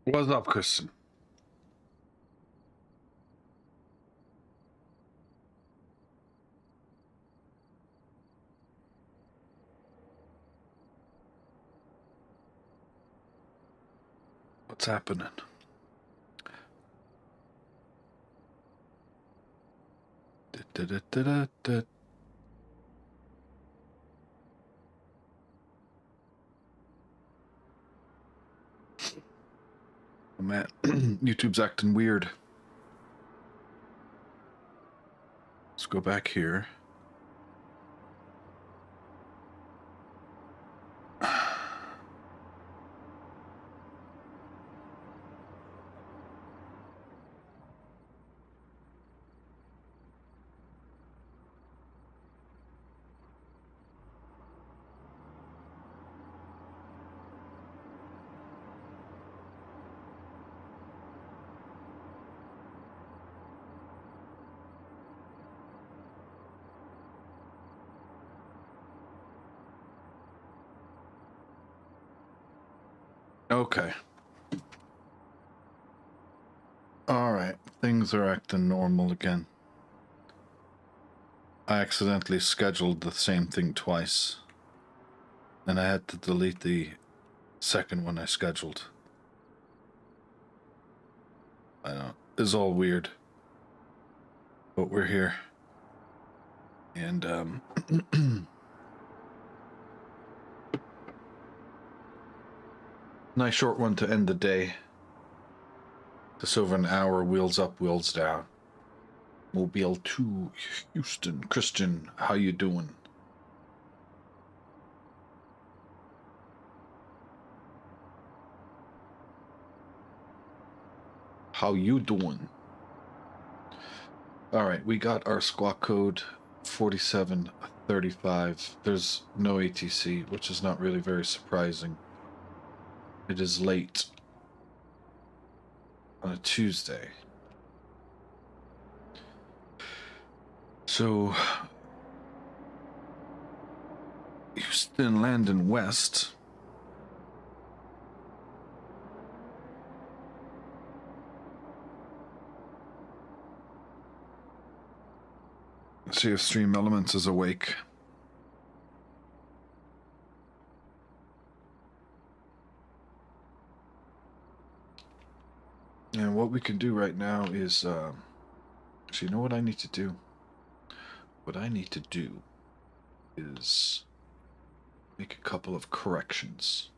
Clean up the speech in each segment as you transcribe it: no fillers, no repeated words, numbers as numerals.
What's up, Kristen? What's happening? Da-da-da-da-da. Oh, man, YouTube's acting weird. Let's go back here. Okay. Alright, things are acting normal again. I accidentally scheduled the same thing twice, and I had to delete the second one I scheduled. I know, it's all weird, but we're here. And, nice short one to end the day. Just over an hour, wheels up, wheels down. Mobile to Houston. Christian, how you doing? How you doing? All right, we got our squawk code 4735. There's no ATC, which is not really very surprising. It is late on a Tuesday. So, Houston landing west. Let's see if Stream Elements is awake. And what we can do right now is, actually, you know what I need to do? What I need to do is make a couple of corrections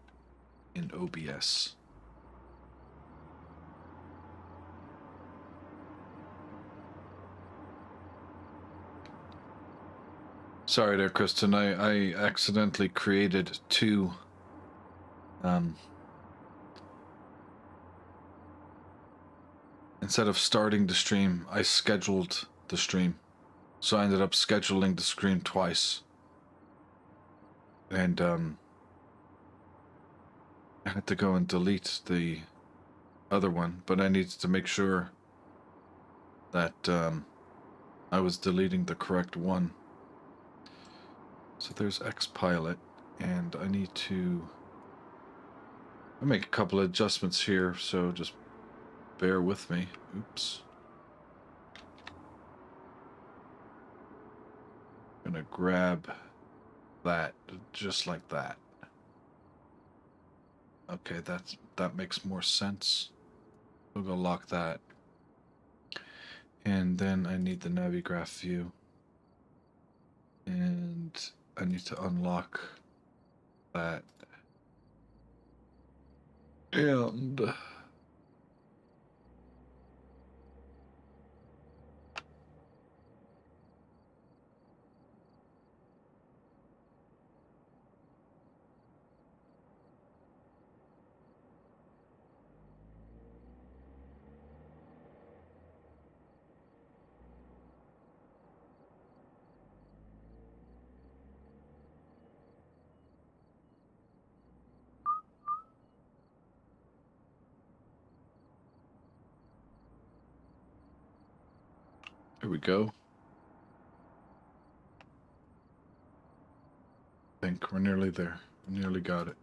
in OBS. Sorry there, Kristen. I accidentally created two instead of starting the stream, I scheduled the stream. So I ended up scheduling the stream twice. And I had to go and delete the other one, but I needed to make sure that I was deleting the correct one. So there's X-Pilot, and I need to make a couple of adjustments here, so just bear with me. Oops. I'm gonna grab that just like that. Okay, that makes more sense. We'll go lock that. And then I need the Navigraph view. And I need to unlock that. And here we go. I think we're nearly there. We nearly got it.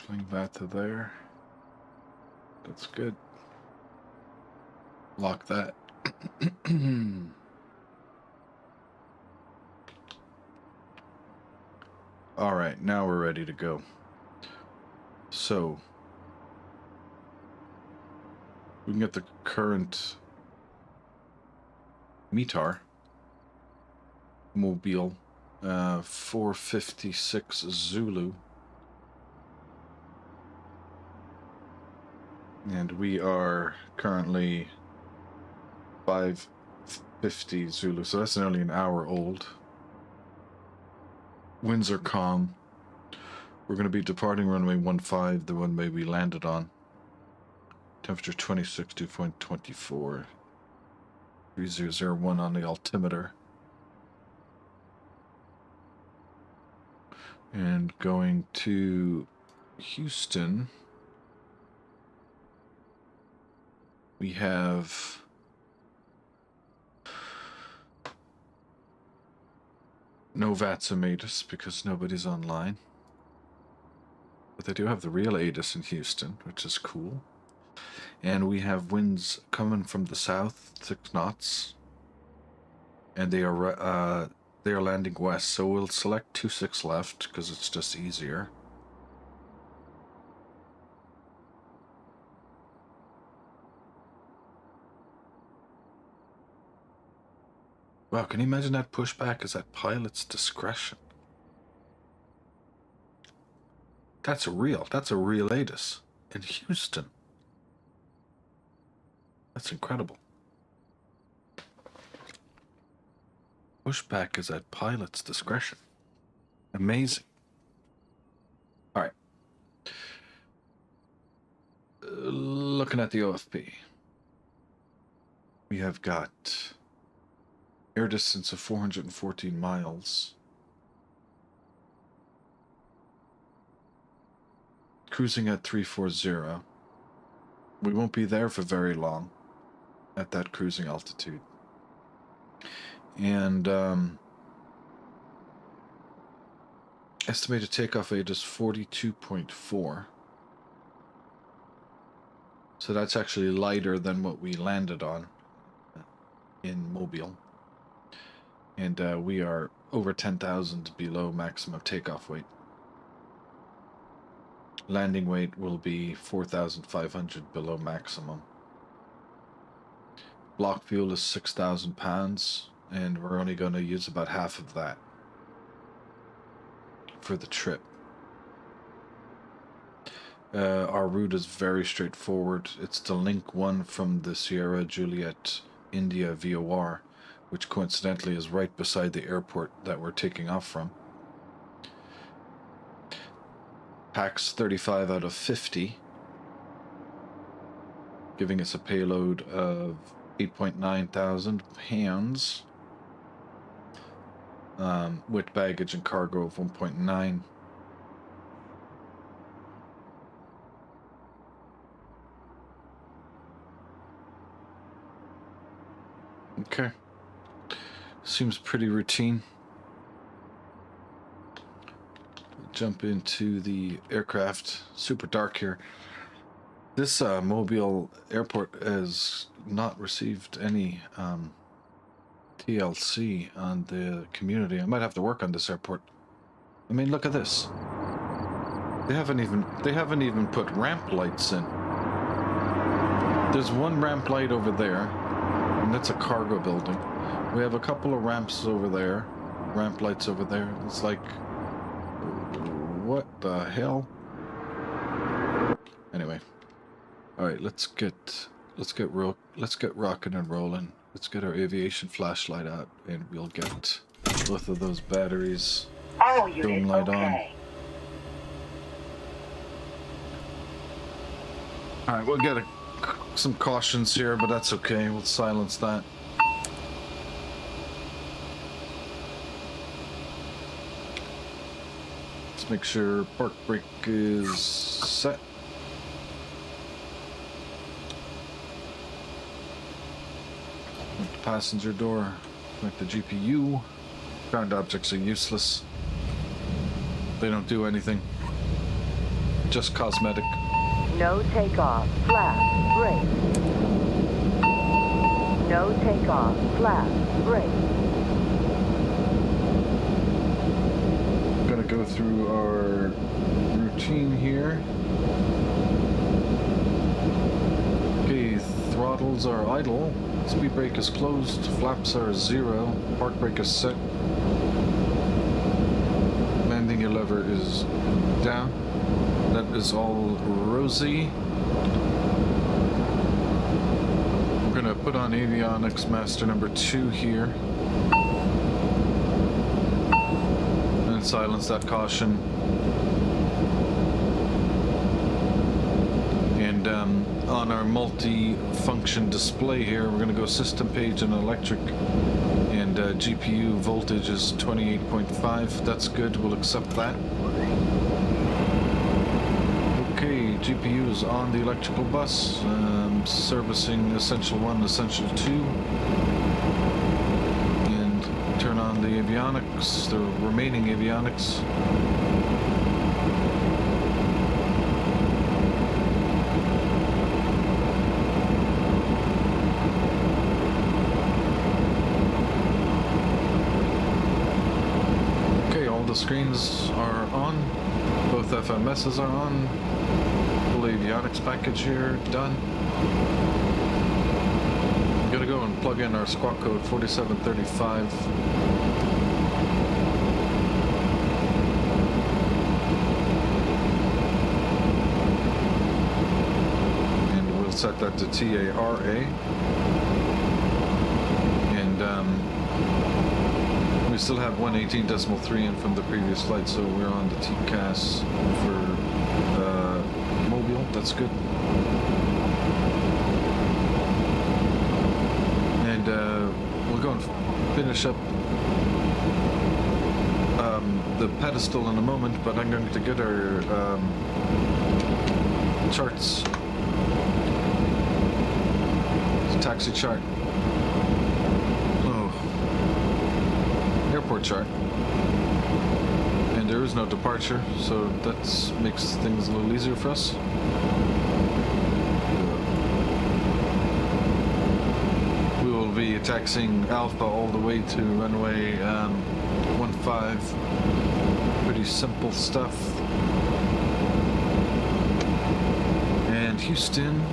Cling that to there. That's good. Lock that. All right, now we're ready to go. So we can get the current METAR mobile 456 Zulu, and we are currently 550 Zulu, so that's nearly an hour old. Winds are calm. We're going to be departing runway 15, the runway we landed on. Temperature 26, dew point 24. 3001 on the altimeter. And going to Houston, we have no VATSIM ATIS because nobody's online. But they do have the real ATIS in Houston, which is cool. And we have winds coming from the south, 6 knots. And they are landing west, so we'll select 26 left because it's just easier. Wow, can you imagine that pushback is at pilot's discretion? That's a real ATIS in Houston. That's incredible. Pushback is at pilot's discretion. Amazing. All right. Looking at the OFP. We have got air distance of 414 miles. Cruising at 340. We won't be there for very long at that cruising altitude. And estimated takeoff weight is 42.4. So that's actually lighter than what we landed on in Mobile. And we are over 10,000 below maximum takeoff weight. Landing weight will be 4,500 below maximum. Block fuel is 6,000 pounds, and we're only going to use about half of that for the trip. Our route is very straightforward. It's the Link 1 from the Sierra Juliet India VOR, which coincidentally is right beside the airport that we're taking off from. Packs 35 out of 50, giving us a payload of 8.9 thousand pounds, with baggage and cargo of 1.9. Okay, seems pretty routine. Jump into the aircraft. Super dark here. This Mobile airport has not received any TLC on the community. I might have to work on this airport. I mean, look at this. They haven't even put ramp lights in. There's one ramp light over there, and that's a cargo building. We have a couple of ramps over there, ramp lights over there. It's like, what the hell? Anyway, all right, let's get rocking and rolling. Let's get our aviation flashlight out, and we'll get both of those batteries. Dome light on. All right, we'll get some cautions here, but that's okay. We'll silence that. Let's make sure park brake is set. Connect the passenger door. Connect the GPU. Ground objects are useless. They don't do anything. just cosmetic. No takeoff, flap, brake. No takeoff, flap, brake. Gonna go through our routine here. Okay, throttles are idle. Speed brake is closed. Flaps are 0. Park brake is set. Landing gear lever is down. That is all rosy. We're gonna put on avionics master number 2 here. And silence that caution. And on our multi-function display here, we're gonna go system page and electric. And GPU voltage is 28.5. That's good, we'll accept that. Okay, GPU is on the electrical bus, servicing Essential 1, Essential 2. And turn on the avionics, the remaining avionics. Okay, all the screens are on. Both FMSs are on. Full avionics package here, done. I'm gonna go and plug in our squawk code 4735. And we'll set that to TARA. And we still have 118.3 in from the previous flight, so we're on the TCAS for Mobile. That's good. And we'll go and finish up the pedestal in a moment, but I'm going to get our charts. Taxi chart. Airport chart, and there is no departure, so that makes things a little easier for us. We will be taxiing Alpha all the way to runway 15. Pretty simple stuff. And Houston.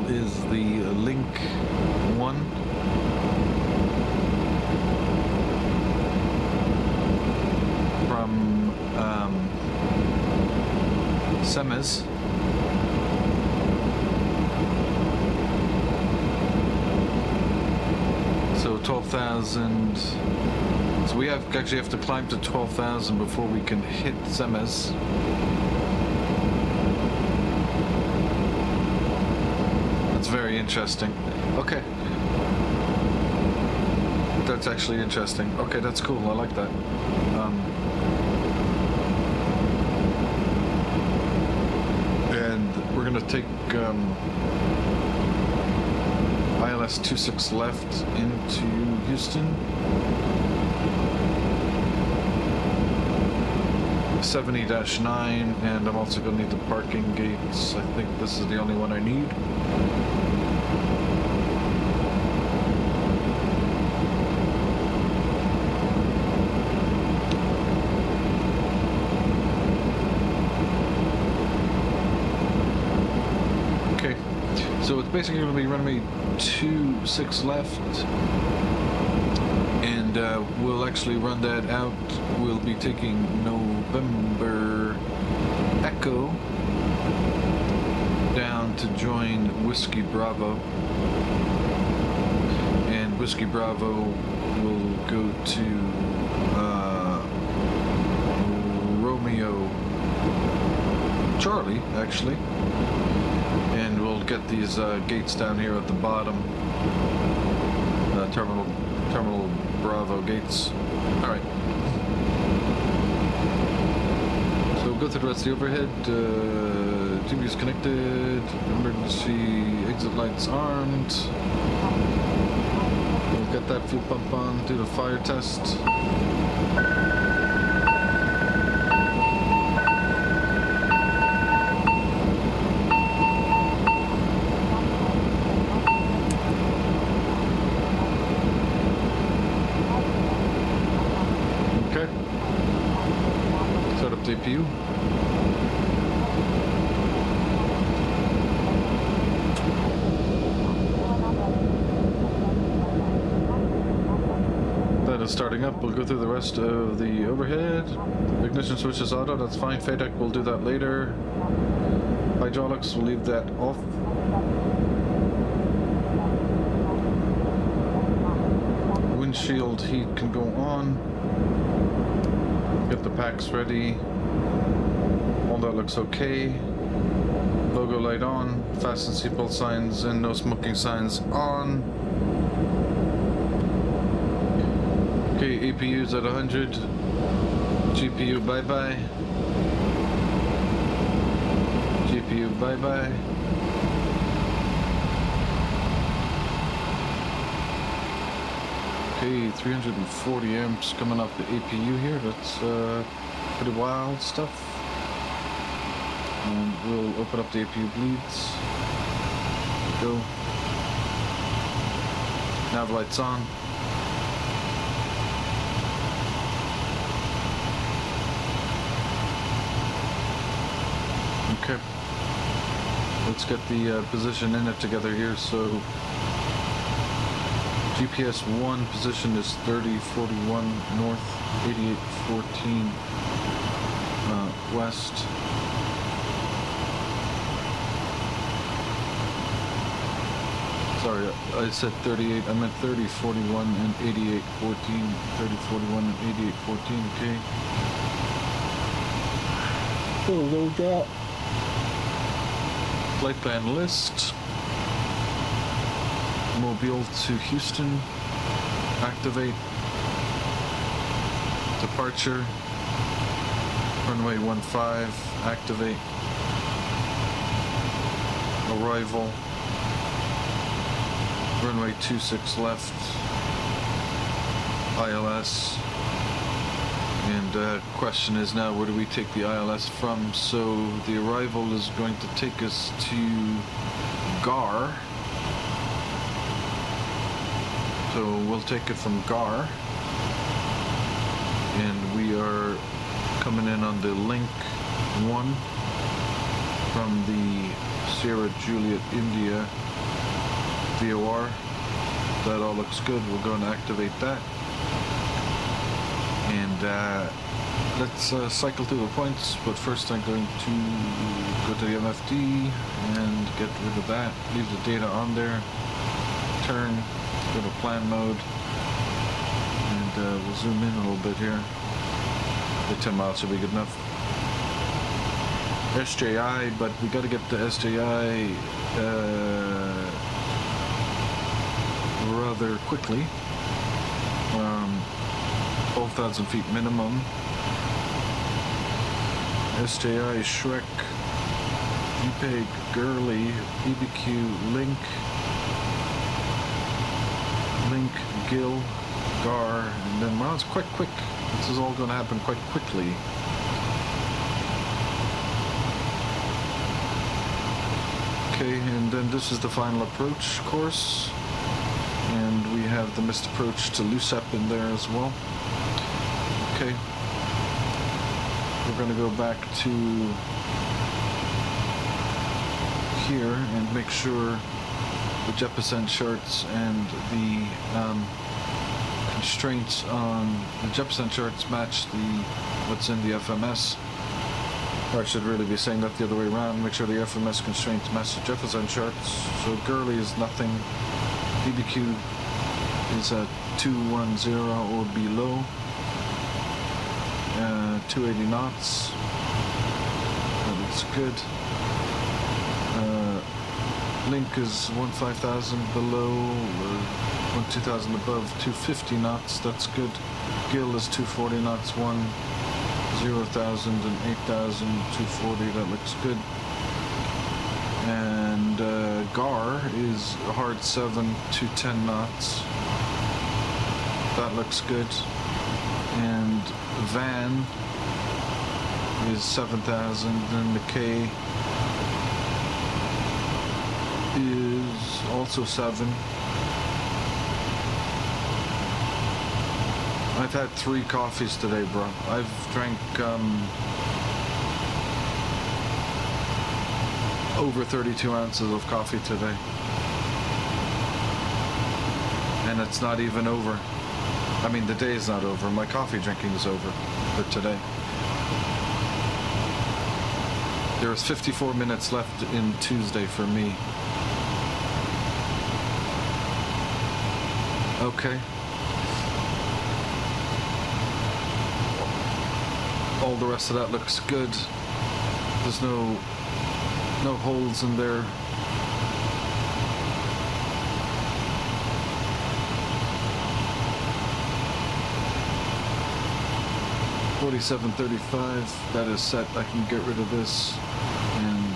Is the Link 1. From Semes. So 12,000. So we actually have to climb to 12,000 before we can hit Semes. Very interesting. Okay. That's actually interesting. Okay, that's cool. I like that. And we're gonna take ILS 26 left into Houston. 70-9, and I'm also gonna need the parking gates. I think this is the only one I need. So it's basically going to be runway 26 left, and we'll actually run that out. We'll be taking November Echo down to join Whiskey Bravo, and Whiskey Bravo will go to Romeo Charlie, actually. And we'll get these gates down here at the bottom. Terminal Bravo gates. All right. So we'll go through the rest of the overhead. TV's connected. Emergency exit lights armed. We'll Get that fuel pump on, do the fire test. Okay. Set up the APU. Starting up, we'll go through the rest of the overhead. Ignition switch is auto, that's fine. FADEC, we'll do that later. Hydraulics, we'll leave that off. Windshield heat can go on. Get the packs ready. All that looks okay. Logo light on. Fasten seatbelt signs and no smoking signs on. Okay, APU's at 100. GPU bye-bye. GPU bye-bye. Okay, 340 amps coming off the APU here. That's pretty wild stuff. And we'll open up the APU bleeds. Go. Nav lights on. Okay, let's get the position in it together here. So GPS 1 position is 3041 north, 8814 west. Sorry, I said 38, I meant 3041 and 8814, 3041 and 8814, okay. Oh, no doubt. Flight plan list. Mobile to Houston. Activate. Departure. Runway 15. Activate. Arrival. Runway 26 left. ILS. And question is now, where do we take the ILS from? So the arrival is going to take us to GAR. So we'll take it from GAR. And we are coming in on the Link 1 from the Sierra Juliet India VOR. That all looks good. We're going to activate that. And let's cycle through the points, but first I'm going to go to the MFD and get rid of that, leave the data on there, turn, go to plan mode, and we'll zoom in a little bit here. The 10 miles should be good enough. SJI, but we got to get the SJI rather quickly. 12,000 feet minimum. SJI, Shrek, VPEG, Gurley, EBQ, Link, Gill, GAR, and then, well, it's quite quick. This is all going to happen quite quickly. Okay, and then this is the final approach course. And we have the missed approach to LUSEP in there as well. Okay, we're going to go back to here and make sure the jet percent charts and the constraints on the jet percent charts match what's in the FMS. Or I should really be saying that the other way around. Make sure the FMS constraints match the jet percent charts. So Gurley is nothing. EBQ is at 210 or below. 280 knots. That looks good. Link is 15,000 below, 2,000 above, 250 knots. That's good. Gill is 240 knots, 0,000 and 8,000, 240. That looks good. And GAR is hard 7 to 10 knots. That looks good. And van is 7,000, and the K is also 7. I've had 3 coffees today, bro. I've drank over 32 ounces of coffee today. And it's not even over. I mean, the day is not over. My coffee drinking is over for today. There is 54 minutes left in Tuesday for me. Okay. All the rest of that looks good. There's no holes in there. $47.35. That is set. I can get rid of this, and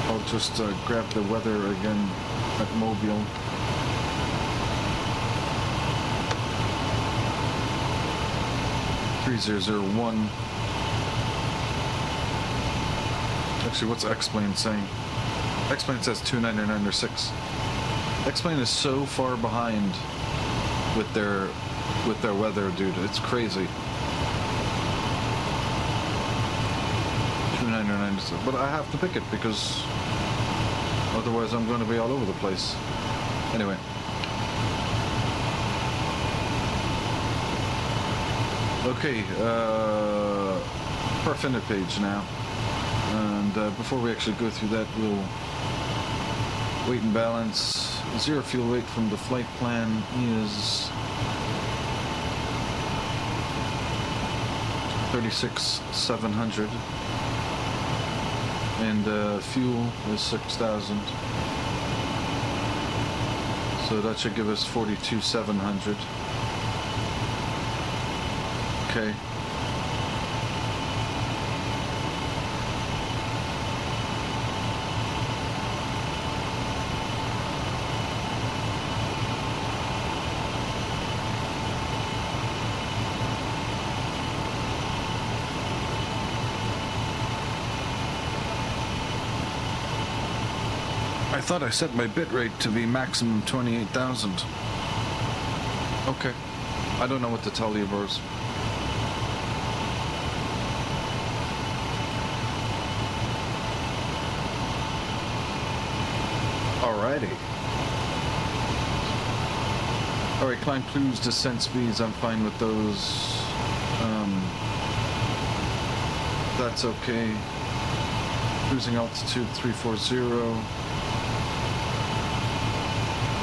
I'll just grab the weather again at Mobile. $3001. Actually, what's X-Plane saying? X-Plane says 299 or 6. X-Plane is so far behind with their weather, dude. It's crazy. 299, but I have to pick it because otherwise I'm going to be all over the place. Anyway. Okay, Parfiner page now. And before we actually go through that, we'll weight and balance. Zero fuel weight from the flight plan is 36,700, and fuel is 6,000. So that should give us 42,700. Okay. I thought I set my bit rate to be maximum 28,000. Okay. I don't know what to tell you, bros. Alrighty. Alright, climb clues, descent speeds, I'm fine with those. That's okay. Cruising altitude 340.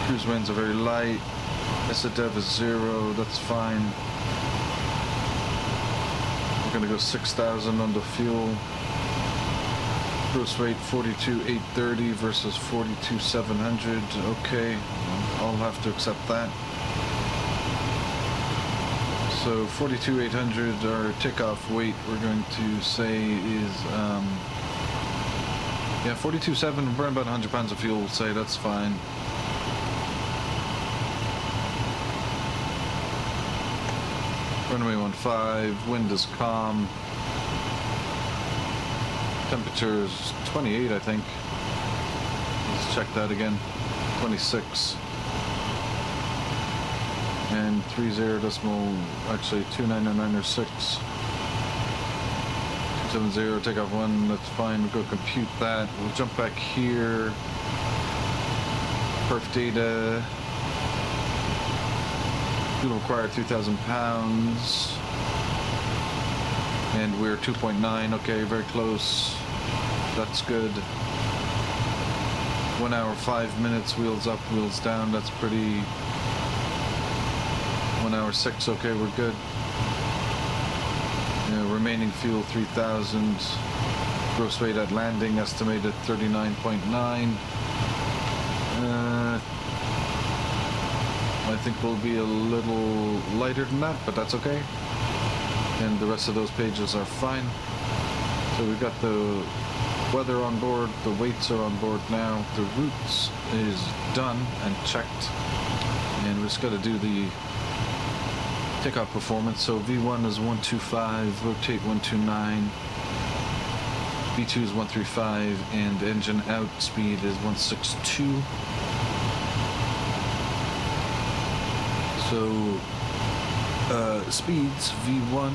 Cruise winds are very light. SADEV is 0, that's fine. We're gonna go 6,000 on the fuel. Gross weight 42,830 versus 42,700. Okay, I'll have to accept that. So 42,800, our takeoff weight we're going to say is yeah, 42,700, burn about 100 pounds of fuel, we'll say that's fine. Runway 15, wind is calm. Temperature is 28, I think. Let's check that again. 26. And 30 decimal, actually 299 or 6. 270, takeoff 1, that's fine. We'll go compute that. We'll jump back here. Perf data. Fuel required 3,000 pounds. And we're 2.9, okay, very close. That's good. 1 hour, 5 minutes, wheels up, wheels down, that's pretty. 1 hour, 6, okay, we're good. Yeah, remaining fuel 3,000. Gross weight at landing estimated 39.9. I think we'll be a little lighter than that, but that's okay. And the rest of those pages are fine. So we've got the weather on board, the weights are on board now, the routes is done and checked, and we just got to do the takeoff performance. So V1 is 125, rotate 129, V2 is 135, and engine out speed is 162. So speeds, V1,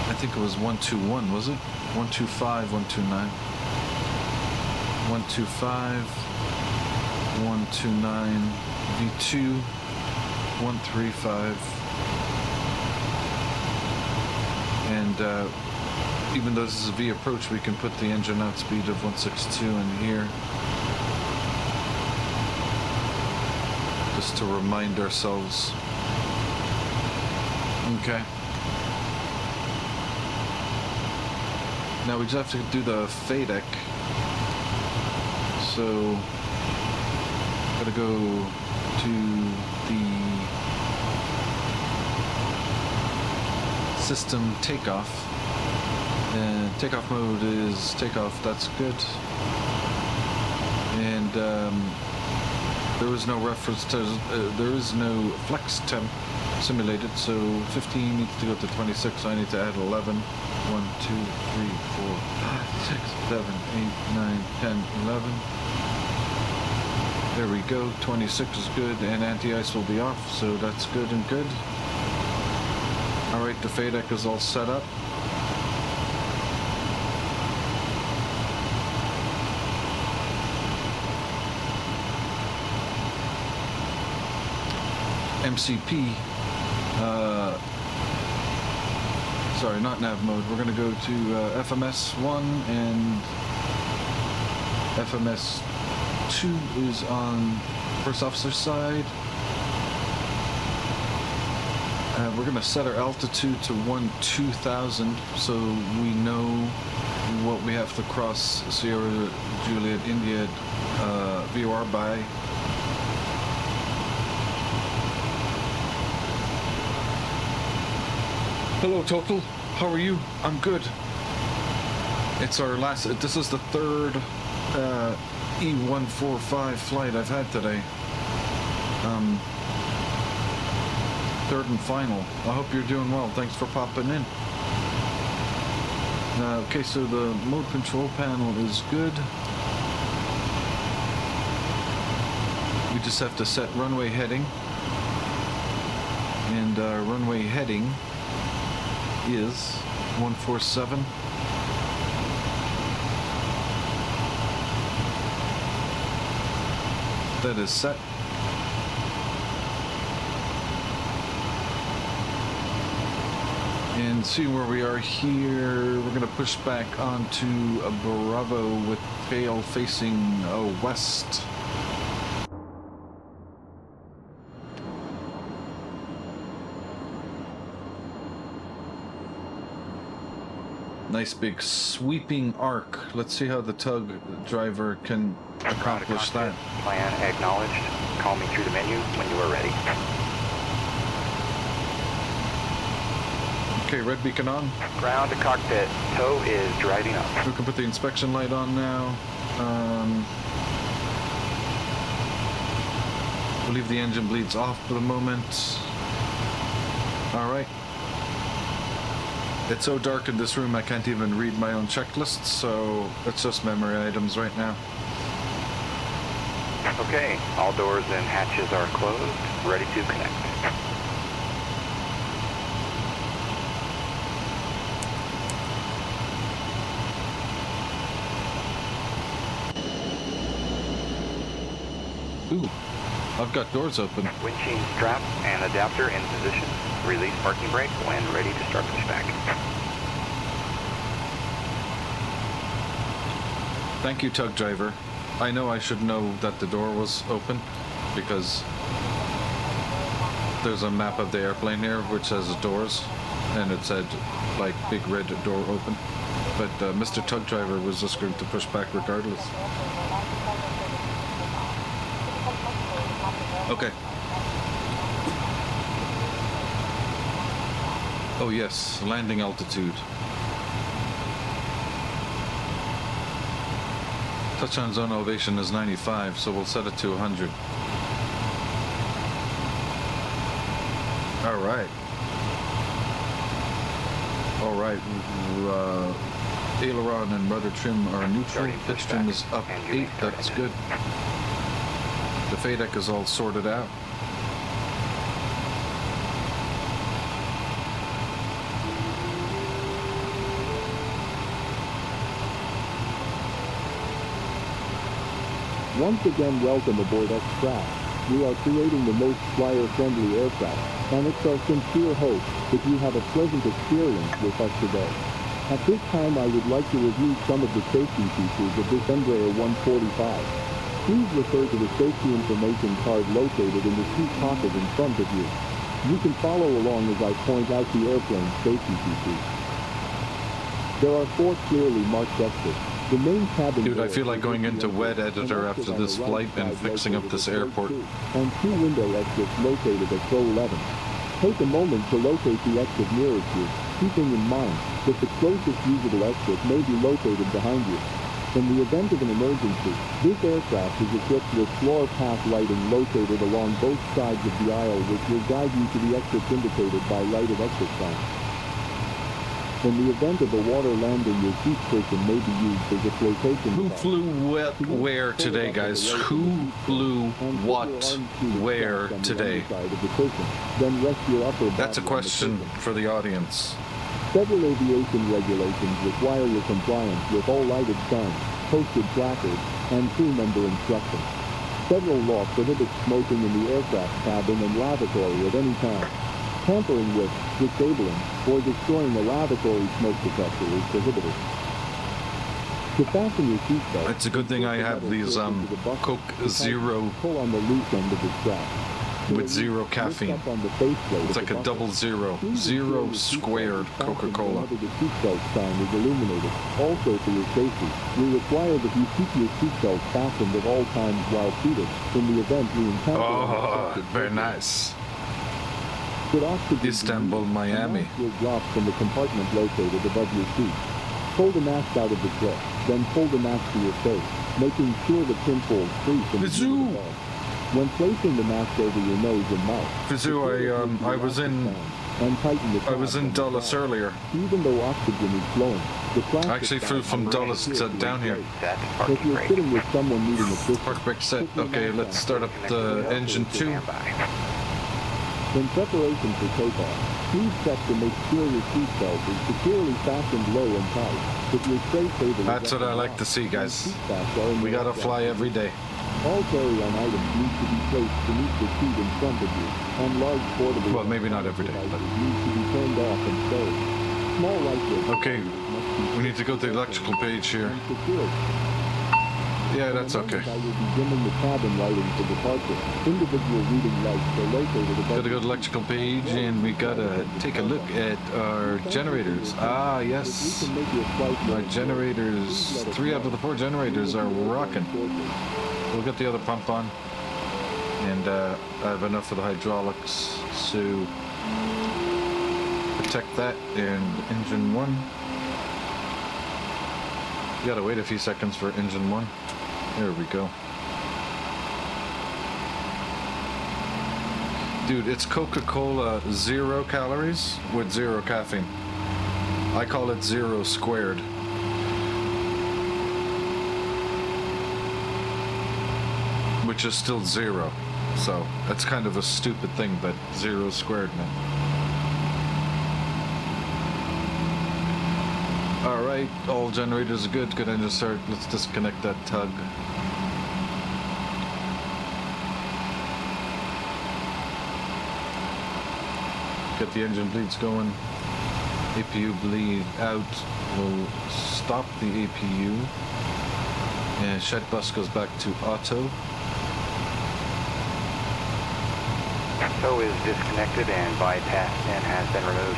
I think it was 121, was it? 125, 129. 125, 129, V2, 135. And even though this is a V approach, we can put the engine out speed of 162 in here. Just to remind ourselves. Okay. Now we just have to do the FADEC. So, gotta go to the system takeoff. And takeoff mode is takeoff, that's good. And there is no reference to, there is no flex temp simulated, so 15 needs to go to 26, so I need to add 11. 1, 2, 3, 4, 5, 6, 7, 8, 9, 10, 11. There we go, 26 is good, and anti-ice will be off, so that's good and good. Alright, the FADEC is all set up. MCP, sorry, not nav mode. We're going to go to FMS1, and FMS2 is on first officer side. We're going to set our altitude to 12,000 so we know what we have to cross Sierra Juliet India VOR by. Hello, Total. How are you? I'm good. It's our last. This is the third E145 flight I've had today. Third and final. I hope you're doing well. Thanks for popping in. Okay, so the mode control panel is good. We just have to set runway heading. And runway heading is 147. That is set. And see where we are here. We're going to push back onto a Bravo with tail facing west. Nice big sweeping arc. Let's see how the tug driver can accomplish that. Plan acknowledged. Call me through the menu when you are ready. Okay, red beacon on. Ground to cockpit. Tow is driving up. We can put the inspection light on now. We'll leave the engine bleeds off for the moment. All right. It's so dark in this room I can't even read my own checklists, so it's just memory items right now. Okay, all doors and hatches are closed, ready to connect. Ooh, I've got doors open. Windshield strap and adapter in position. Release parking brake when ready to start pushback. Thank you, tug driver. I know I should know that the door was open because there's a map of the airplane here which has doors and it said like big red door open. But Mr. Tug Driver was just going to push back regardless. Okay. Oh yes, landing altitude. Touchdown zone elevation is 95, so we'll set it to 100. All right. All right. Aileron and rudder trim are neutral. Starting Pitch trim pushback, is up and you 8. may start That's engine. good. The FADEC is all sorted out. Once again, welcome aboard X-Crafts. We are creating the most flyer-friendly aircraft, and it's our sincere hope that you have a pleasant experience with us today. At this time, I would like to review some of the safety features of this Embraer E145. Please refer to the safety information card located in the seat pocket in front of you. You can follow along as I point out the airplane's safety features. There are 4 clearly marked exits. The main cabin Dude, I door feel like is going at into the wet end, editor and after exit on this the right flight and side fixing up located this at gate airport. 2, and 2 window exits located at row 11. Take a moment to locate the exit nearest you, keeping in mind that the closest usable exit may be located behind you. In the event of an emergency, this aircraft is equipped with floor path lighting located along both sides of the aisle, which will guide you to the exits indicated by lighted exit signs. In the event of a water landing, your seat cushion may be used as a flotation Who device. flew where today, guys? Who flew what where today? Then rest your upper That's a body on the question cushion. for the audience. Several aviation regulations require your compliance with all lighted signs, posted placards, and crew member instructions. Federal law prohibits smoking in the aircraft cabin and lavatory at any time. Tampering with, disabling, or destroying a lavatory smoke detector is prohibited. To fasten your seatbelt, It's a good thing I have these Coke Zero pull on the loose end of the strap. with 0 caffeine. It's like a double zero. 0 squared Coca-Cola. The seatbelt sign is illuminated. Also, for your safety, we require that you keep your seatbelt fastened at all times while seated. In the event we encounter Oh, very nice. Should oxygen be Istanbul, used, Miami. the mask will drop from the compartment located above your seat. Pull the mask out of the clip, then pull the mask to your face, making sure the pin folds free from the Vizoo! heat above. When placing the mask over your nose and mouth, Vizoo, I was in Dulles earlier. Even though oxygen is flowing, the plastic I actually flew from Dulles to down here. Set If parking you're brake. sitting with someone needing assistance, Park brake set. Okay, let's start up the engine 2. Standby. in preparation for takeoff, please check to make sure your seatbelt is securely fastened low and tight. If your tray table is That's up what I and like off, to see, guys. seat backs are in We the gotta upright fly every day. All carry-on items need to be placed beneath the seat in front of you, and large portable Well, maybe not every day, devices but- need to be turned off and stowed. Small light Okay, we need to go to the electrical page here. Yeah, that's okay. I will be dimming the cabin lighting for departure. Individual reading lights are located above. Gotta go to the electrical page and we gotta take a look at our generators. Ah, yes. We can make your flight more Our generators, 3 out of the 4 generators are rocking. We'll get the other pump on. And I have enough for the hydraulics to protect that and engine 1. You gotta wait a few seconds for engine 1. There we go. Dude, it's Coca-Cola 0 calories with 0 caffeine. I call it 0 squared. Which is still 0. So, that's kind of a stupid thing, but 0 squared, man. Alright, all generators are good. Good engine start. Let's disconnect that tug. Get the engine bleeds going. APU bleed out. We'll stop the APU. And shed bus goes back to auto. Tow is disconnected and bypass pin has been removed.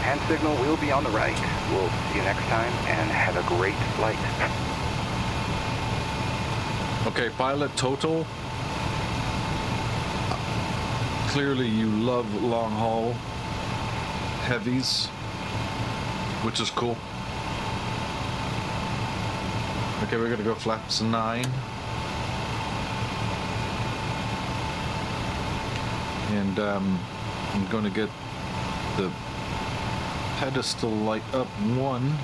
Hand signal will be on the right. We'll see you next time and have a great flight. Okay, pilot total. Clearly you love long haul heavies, which is cool. Okay, we're gonna go flaps 9. And I'm going to get the pedestal light up 1.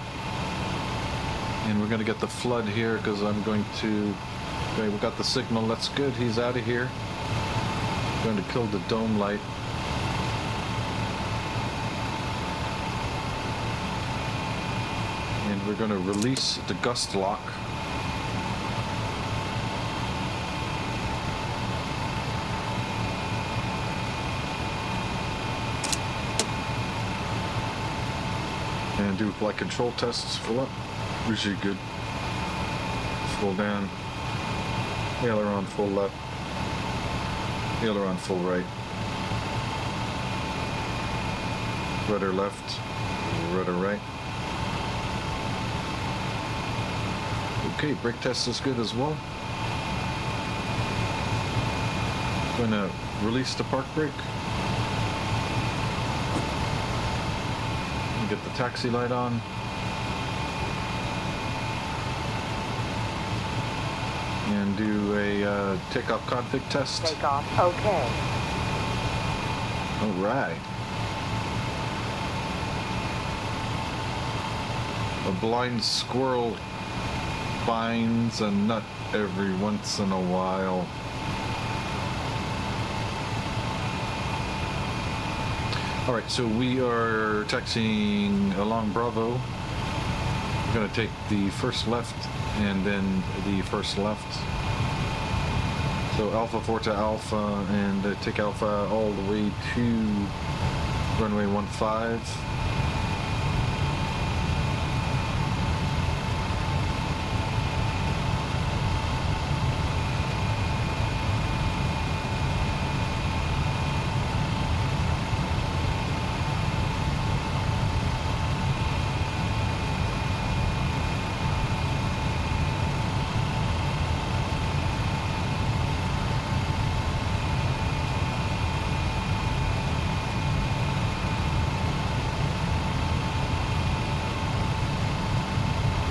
And we're going to get the flood here because I'm going to... Okay, we got the signal. That's good. He's out of here. Going to kill the dome light. And we're going to release the gust lock. And do flight control tests. Full up. Usually good. Full down. Aileron full left. Aileron full right. Rudder left. Rudder right. Okay, brake test is good as well. Gonna release the park brake. And get the taxi light on. And do a takeoff config test. Takeoff, okay. All right. A blind squirrel finds a nut every once in a while. All right, so we are taxiing along Bravo. We're going to take the first left and then the first left. So Alpha 4 to Alpha and take Alpha all the way to runway 15.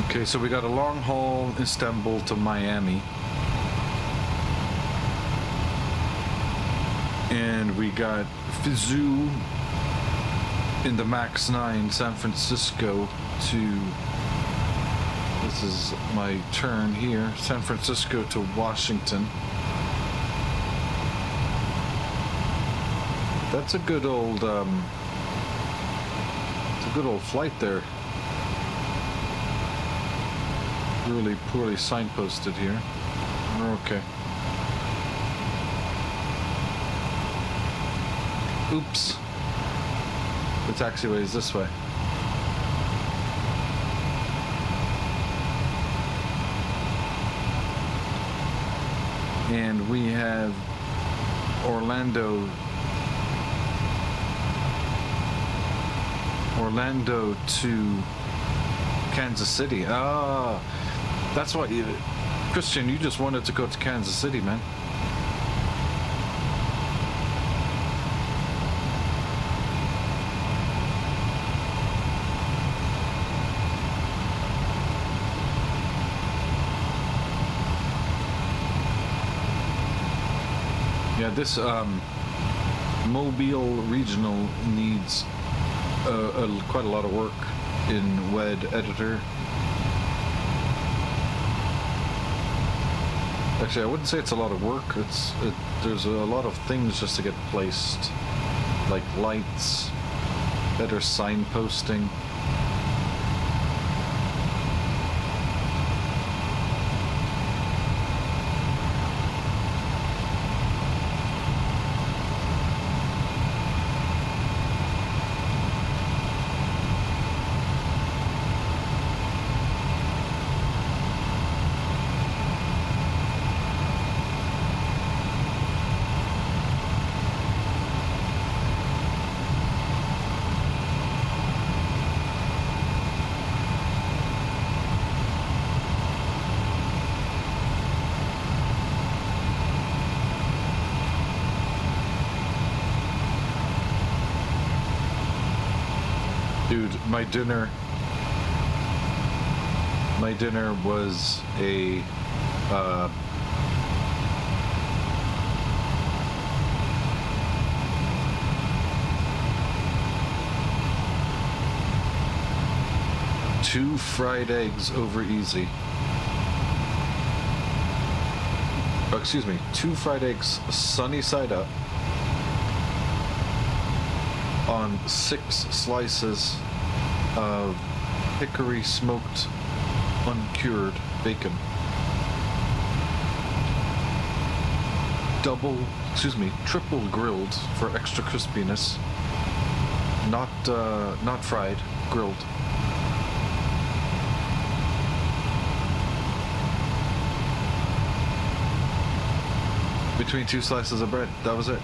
Okay, so we got a long haul Istanbul to Miami. And we got Fizou in the MAX 9 San Francisco to, this is my turn here, San Francisco to Washington. That's a good old, it's a good old flight there. Really poorly signposted here. We're okay. Oops. The taxiway is this way. And we have Orlando to Kansas City. Ah. That's what you... Christian, you just wanted to go to Kansas City, man. Yeah, this Mobile Regional needs quite a lot of work in WED Editor. Actually, I wouldn't say it's a lot of work. There's a lot of things just to get placed, like lights, better signposting. Dude, my dinner was a 2 fried eggs over easy. Oh, excuse me, 2 fried eggs sunny side up on 6 slices of hickory smoked uncured bacon. Triple grilled for extra crispiness. Not fried, grilled. Between 2 slices of bread, that was it.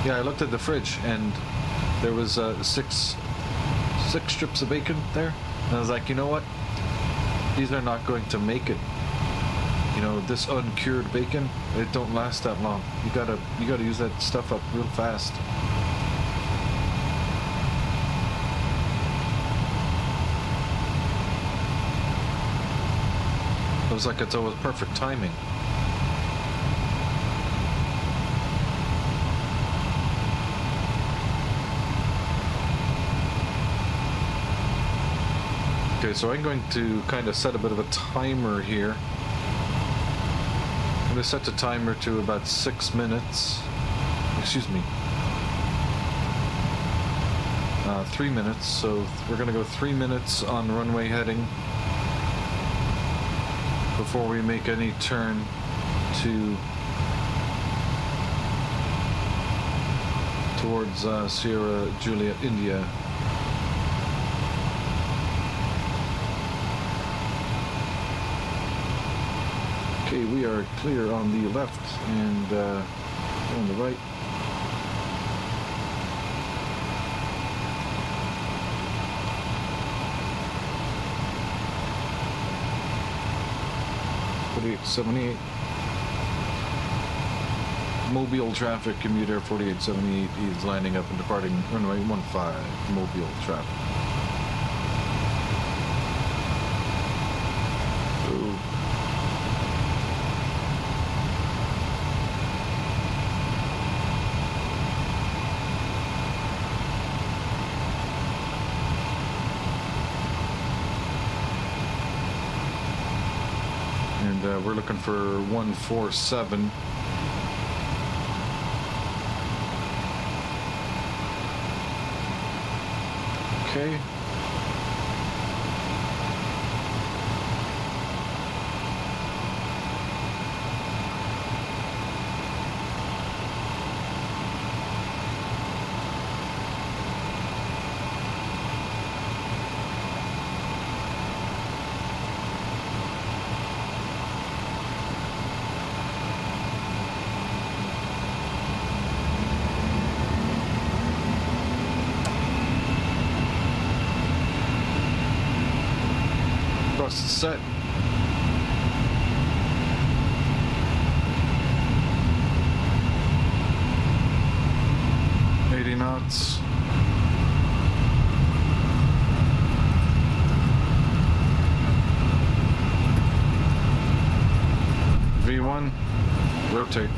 Yeah, I looked at the fridge and there was 6 strips of bacon there, and I was like, you know what? These are not going to make it. You know, this uncured bacon, it don't last that long. You gotta use that stuff up real fast. It was like it's always perfect timing. Okay, so I'm going to kind of set a bit of a timer here. I'm going to set the timer to about 6 minutes. Excuse me. 3 minutes. So we're going to go 3 minutes on runway heading before we make any turn towards Sierra Juliet, India. Okay, we are clear on the left and on the right. .4878. Mobile traffic commuter 4878 is lining up and departing runway 15. Mobile traffic. We're looking for 147. Okay. Set. Knots. V1, rotate.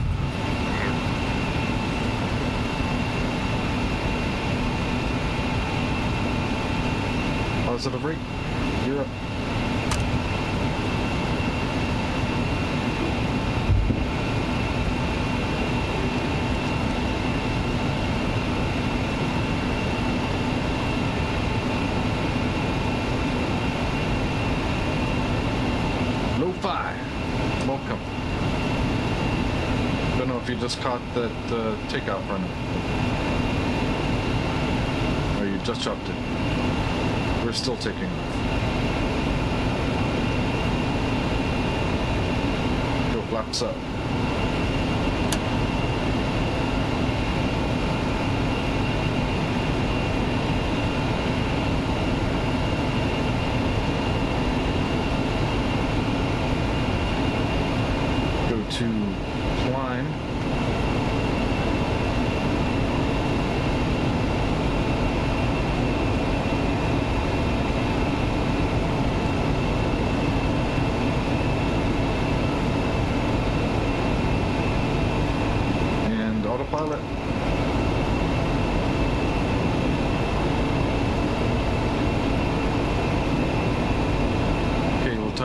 Positive rate, you're up. Welcome. Don't know if you just caught that takeoff runway, or you just dropped it. We're still taking off. Go flaps up. To climb.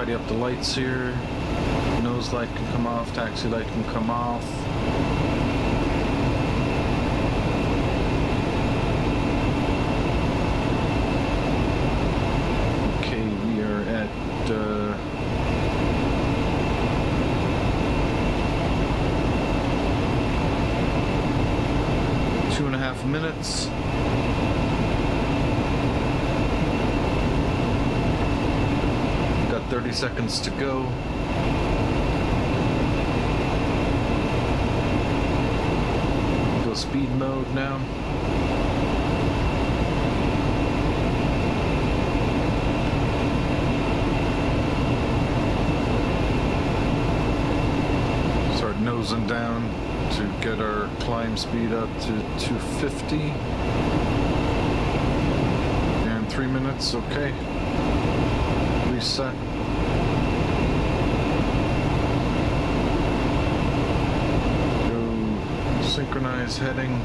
tidy up the lights here. Nose light can come off, taxi light can come off. Okay, we are at 2.5 minutes. Got 30 seconds to go. Go speed mode now. Start nosing down to get our climb speed up to 250. And 3 minutes, okay. Reset. Go synchronize heading.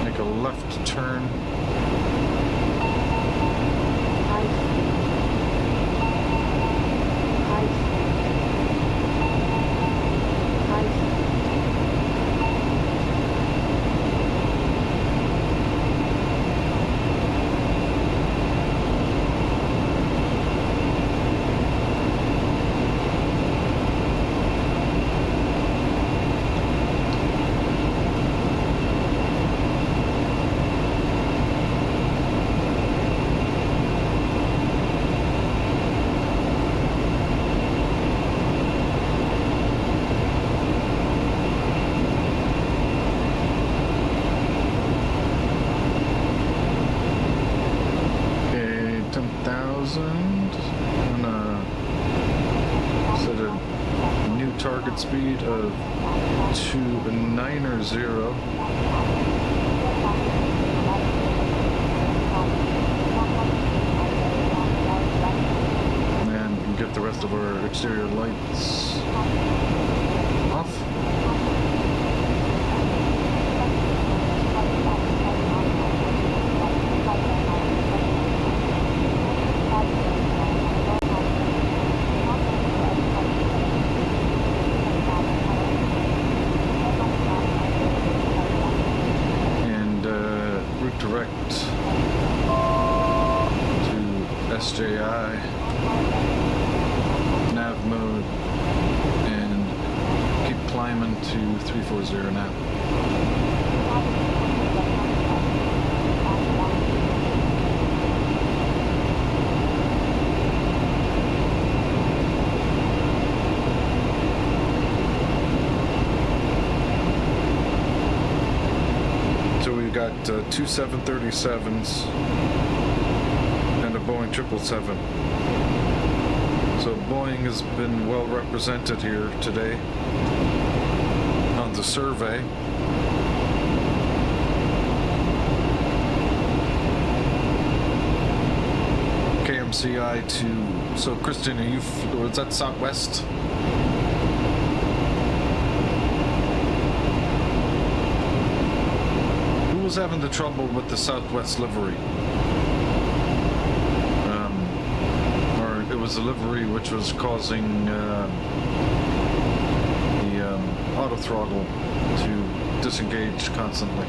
Make a left turn. Target speed of 290. And get the rest of our exterior lights off. Direct to SJI nav mode and keep climbing to 340 now. Got two 737s and a Boeing 777. So Boeing has been well represented here today on the survey. KMCI to, so Kristen, are you, was that Southwest? Was having the trouble with the Southwest livery, or it was the livery which was causing the auto throttle to disengage constantly.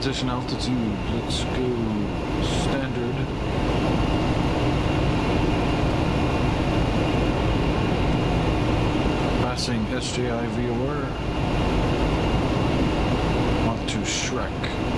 transition altitude. Let's go standard. Passing SJI VOR. On to Shrek.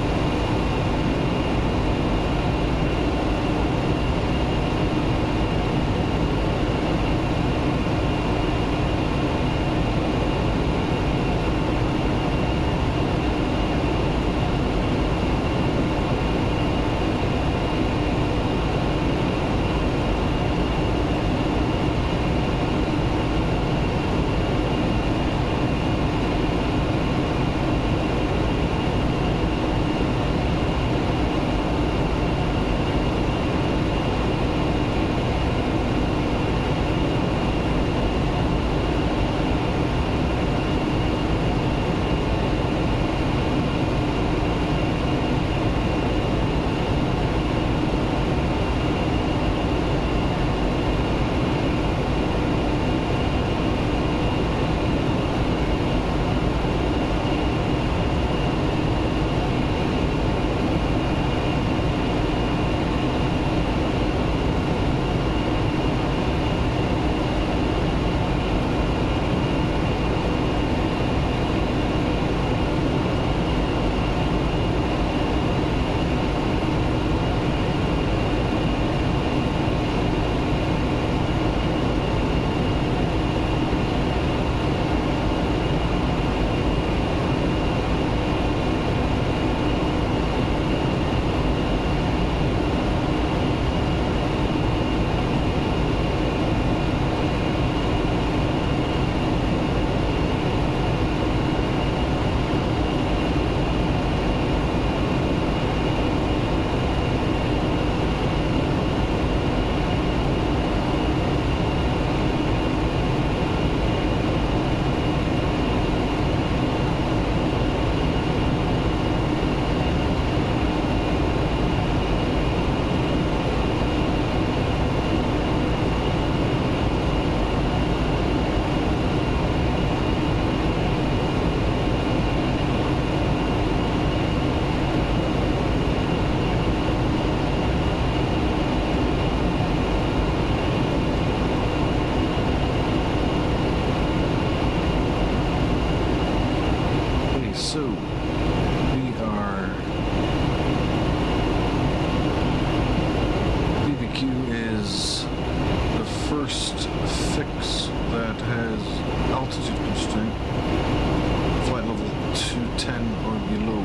So, we are... BBQ is the first fix that has altitude constraint, flight level 210 or below.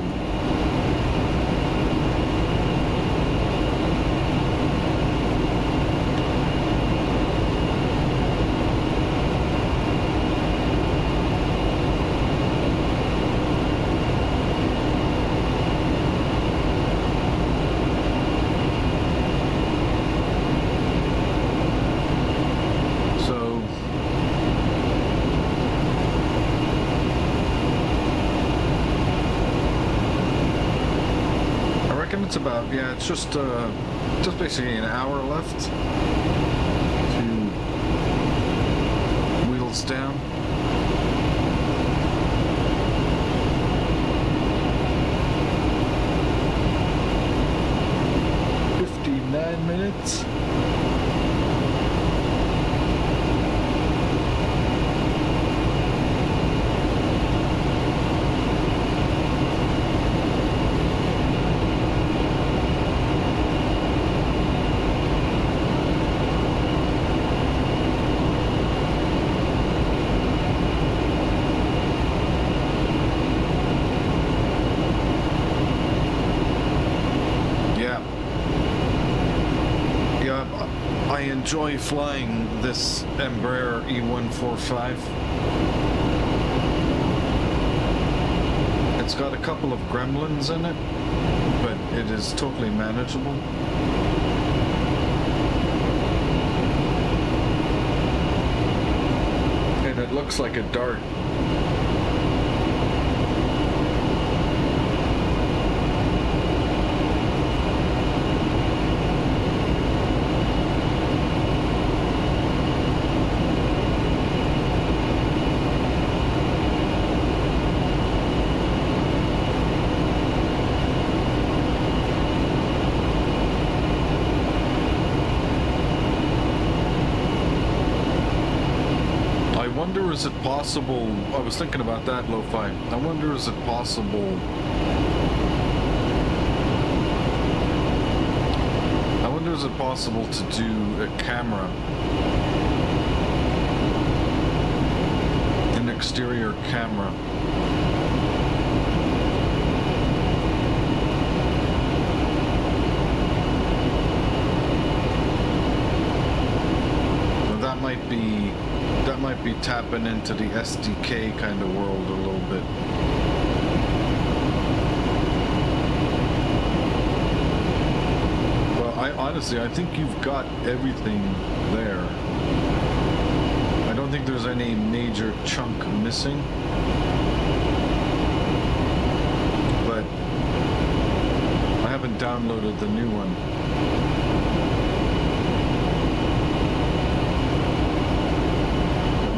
It's about, yeah, it's just basically an hour left to wheels down. Minutes. I enjoy flying this Embraer E145. It's got a couple of gremlins in it, but it is totally manageable. And it looks like a dart. is it possible? I was thinking about that, Lo-Fi. I wonder, is it possible? I wonder, is it possible to do a camera, an exterior camera? That might be tapping into the SDK kind of world a little bit. Well, honestly, I think you've got everything there. I don't think there's any major chunk missing. But I haven't downloaded the new one.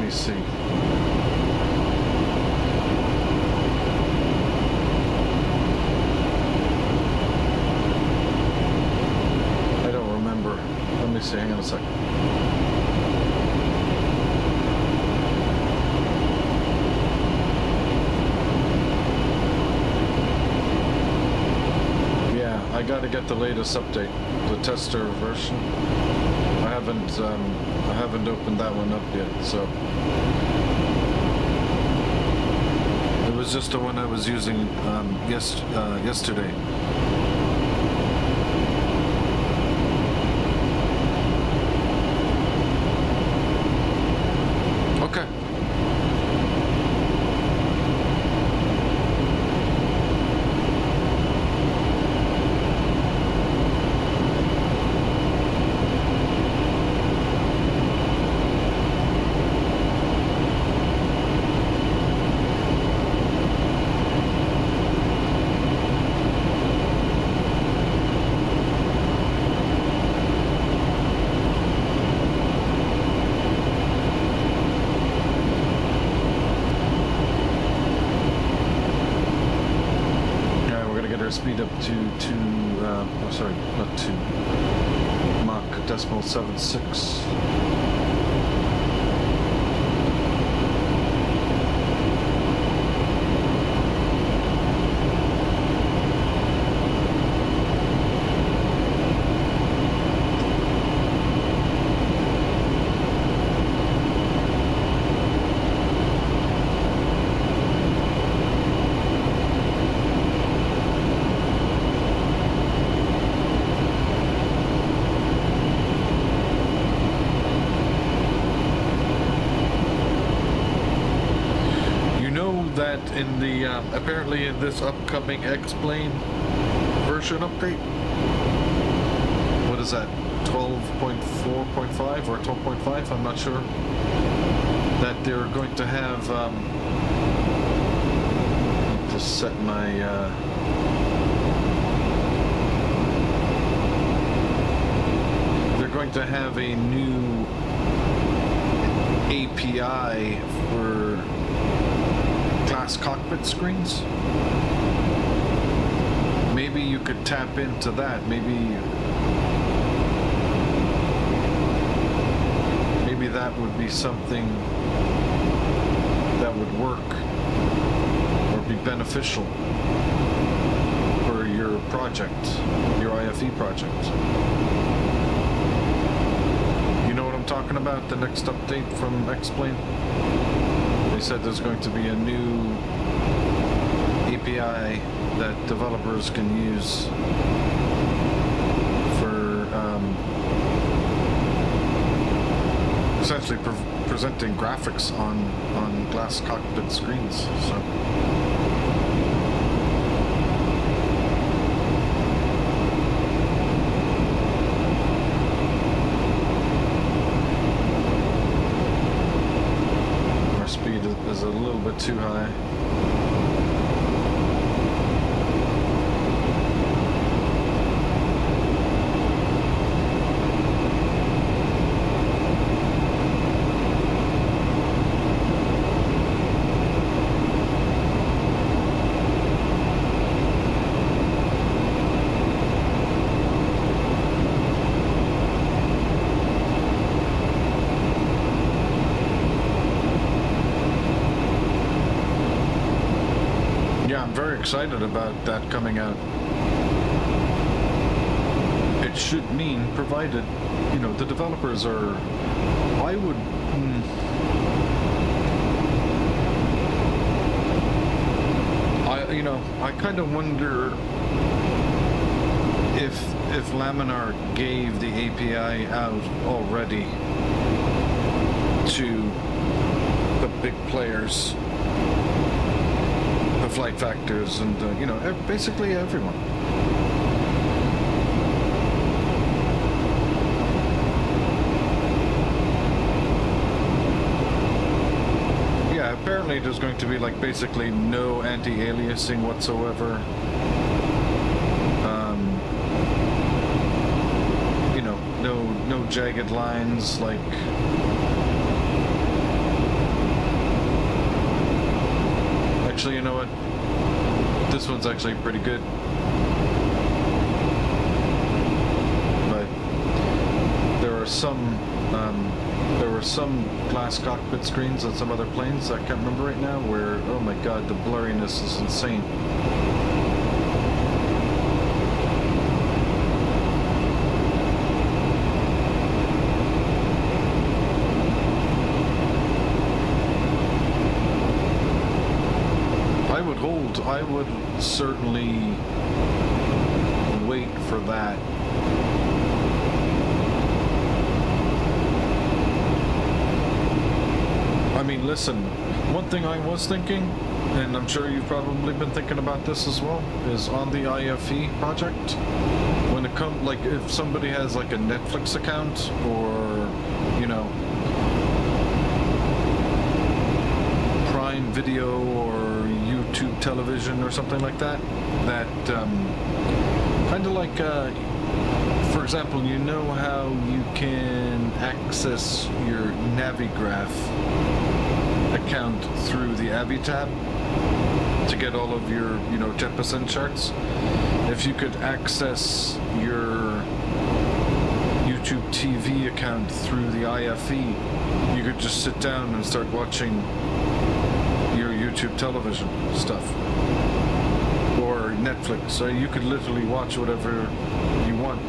See. I don't remember. Let me see, hang on a second. Yeah, I gotta get the latest update, the tester version. I haven't opened that one up yet, so it was just the one I was using yesterday. Okay. Speed up to not 2, Mach 0.76. That in the apparently in this upcoming X-Plane version update, what is that, 12.4.5 or 12.5? I'm not sure. That they're going to have just set my they're going to have a new API for glass cockpit screens. Maybe you could tap into that. Maybe that would be something that would work or be beneficial for your project, your IFE project. You know what I'm talking about? The next update from X-Plane? They said there's going to be a new API that developers can use for essentially presenting graphics on glass cockpit screens. So. Is a little bit too high. Yeah, I'm very excited about that coming out. It should mean, provided, you know, the developers are, I would, you know, I kind of wonder if Laminar gave the API out already to the big players, the flight factors, and you know, basically everyone. Yeah, apparently there's going to be like basically no anti-aliasing whatsoever. You know, no jagged lines like. Actually, you know what? This one's actually pretty good. But there were some glass cockpit screens on some other planes, I can't remember right now, where, oh my god, the blurriness is insane. I would certainly wait for that. I mean, listen, one thing I was thinking, and I'm sure you've probably been thinking about this as well, is on the IFE project, when it comes, like, if somebody has like a Netflix account or, you know, Prime Video or YouTube television or something like that, that kind of like, for example, you know how you can access your Navigraph account through the Avi tab to get all of your, you know, jet% charts. If you could access your YouTube TV account through the IFE, you could just sit down and start watching your YouTube television stuff or Netflix, so you could literally watch whatever you want,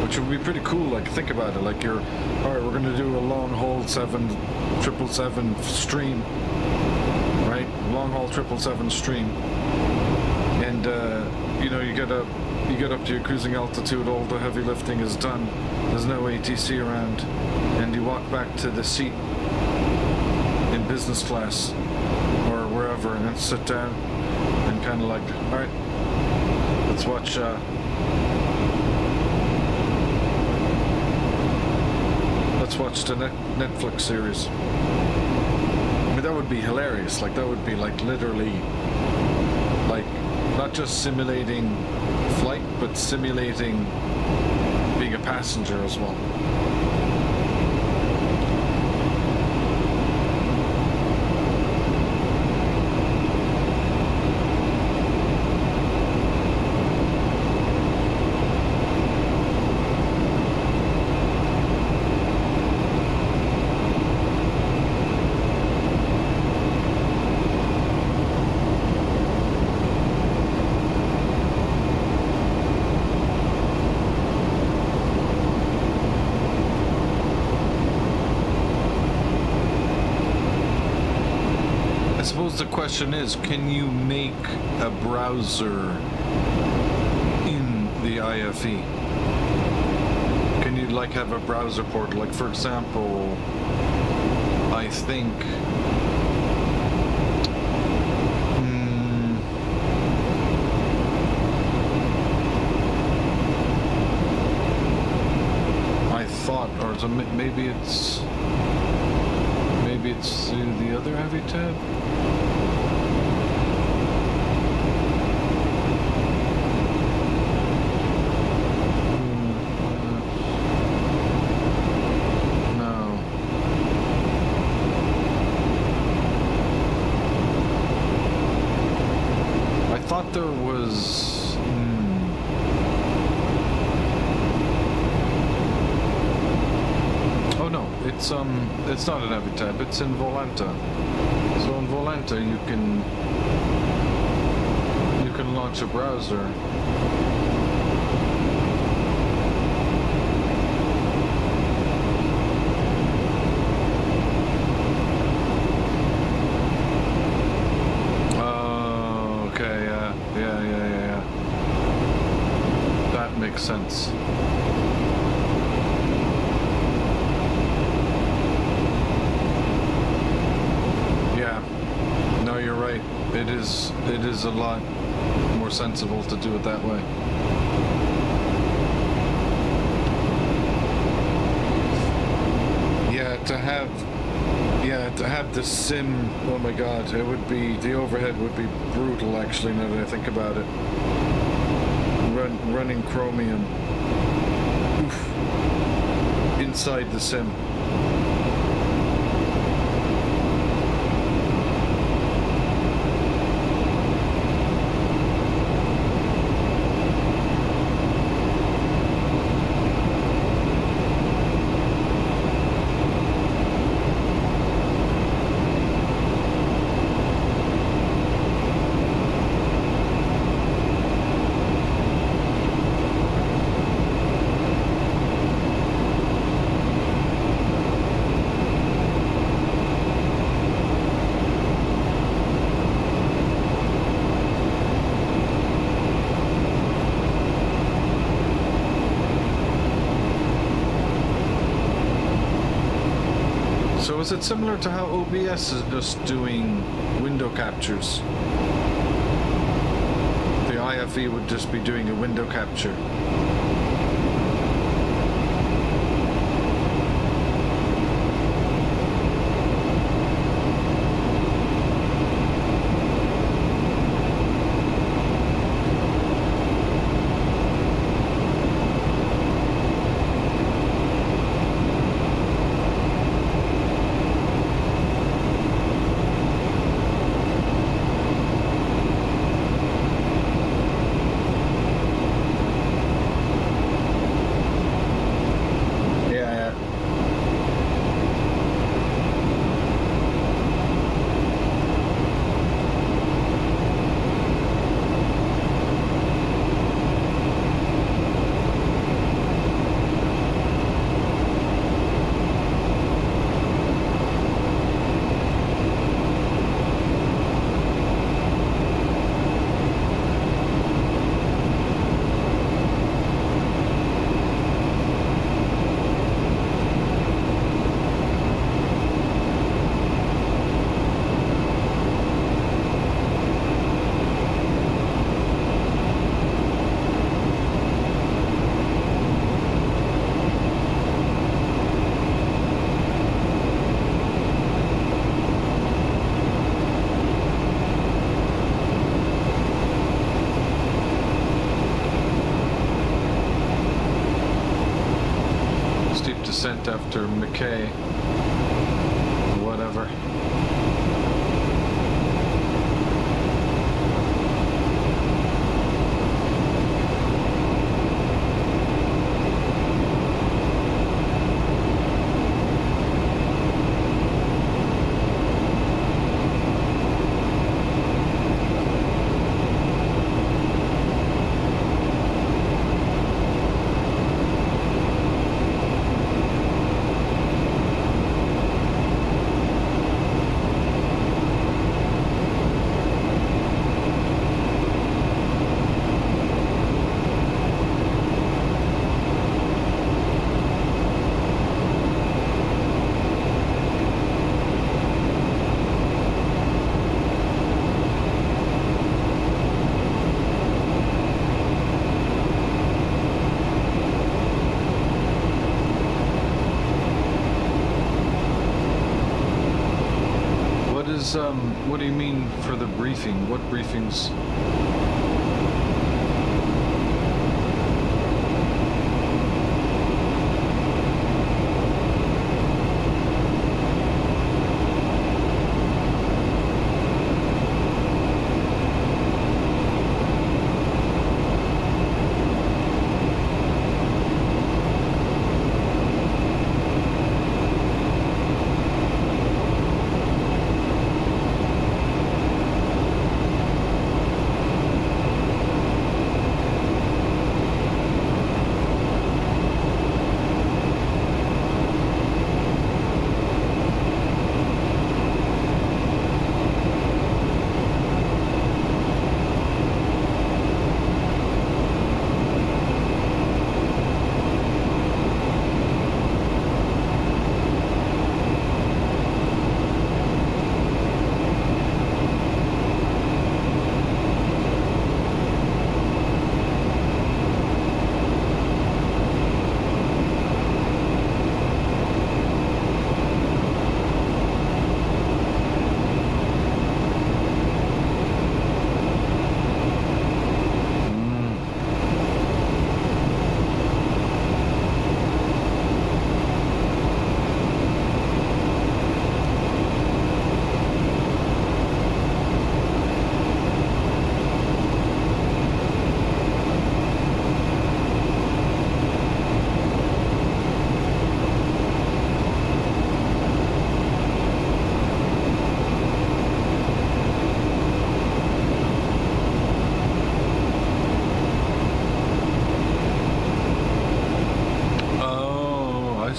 which would be pretty cool. Like, think about it, like, you're, all right, we're gonna do a long haul 777 stream, right? Long haul 777 stream, and you know, you get up to your cruising altitude, all the heavy lifting is done, there's no ATC around, and you walk back to the seat in business class or wherever, and then sit down and kind of like, all right, let's watch the Netflix series. I mean, that would be hilarious. Like, that would be like literally like not just simulating flight, but simulating being a passenger as well. The question is, can you make a browser in the IFE? Can you like have a browser portal? Like, for example, I think I thought, or maybe it's through the other heavy tab. There was oh no, it's it's not an AviTab, it's in Volanta. So in Volanta you can launch a browser. Oh, okay, yeah. That makes sense. No, you're right. It is a lot more sensible to do it that way. To have the sim, oh my god, the overhead would be brutal actually now that I think about it. Running Chromium. Oof. Inside the sim. So is it similar to how OBS is just doing window captures? The IFE would just be doing a window capture. Descent after McKay. Whatever. What do you mean for the briefing? What briefings?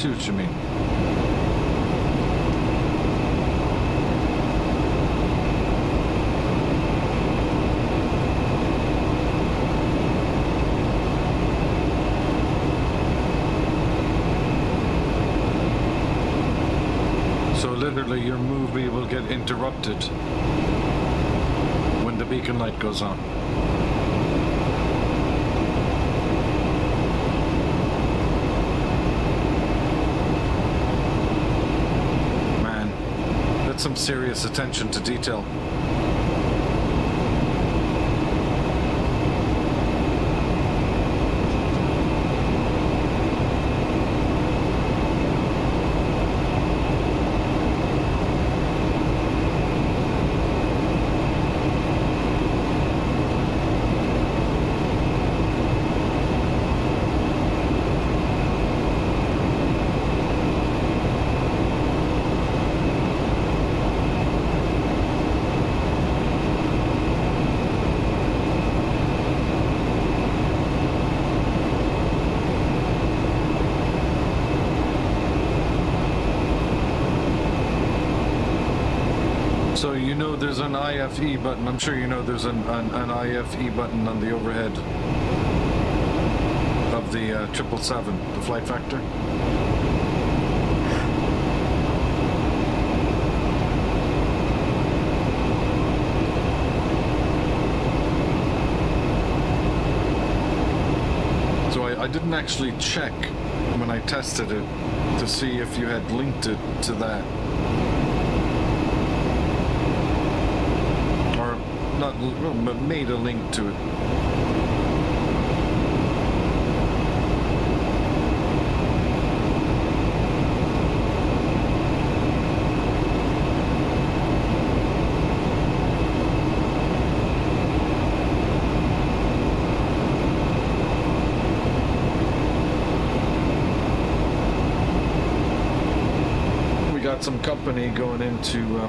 see what you mean. So literally your movie will get interrupted when the beacon light goes on. Man, that's some serious attention to detail. So you know there's an IFE button. I'm sure you know there's an IFE button on the overhead of the 777, the flight factor. So I didn't actually check when I tested it to see if you had linked it to that. Not well, made a link to it. We got some company going into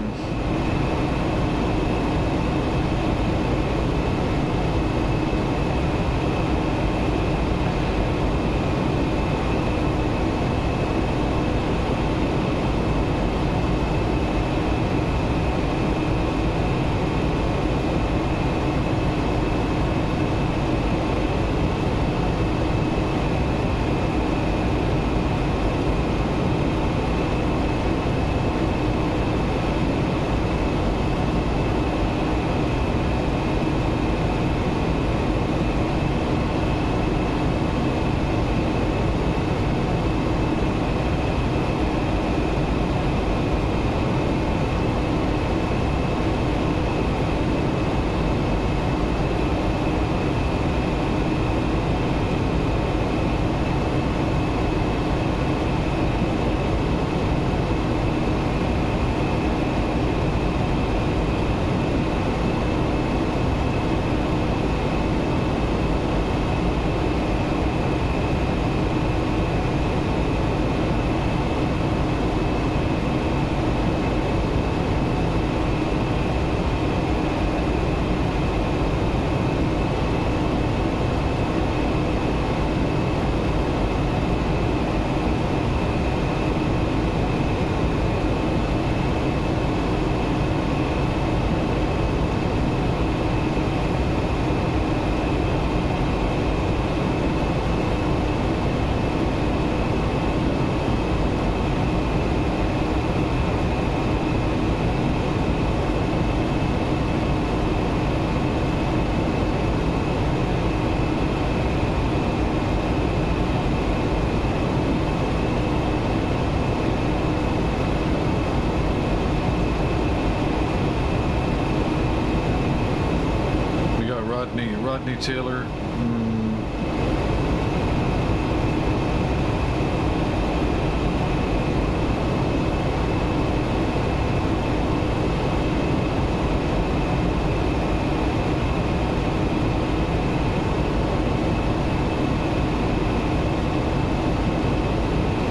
Rodney Taylor.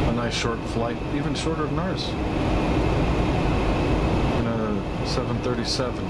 A nice short flight, even shorter than ours. In a 737.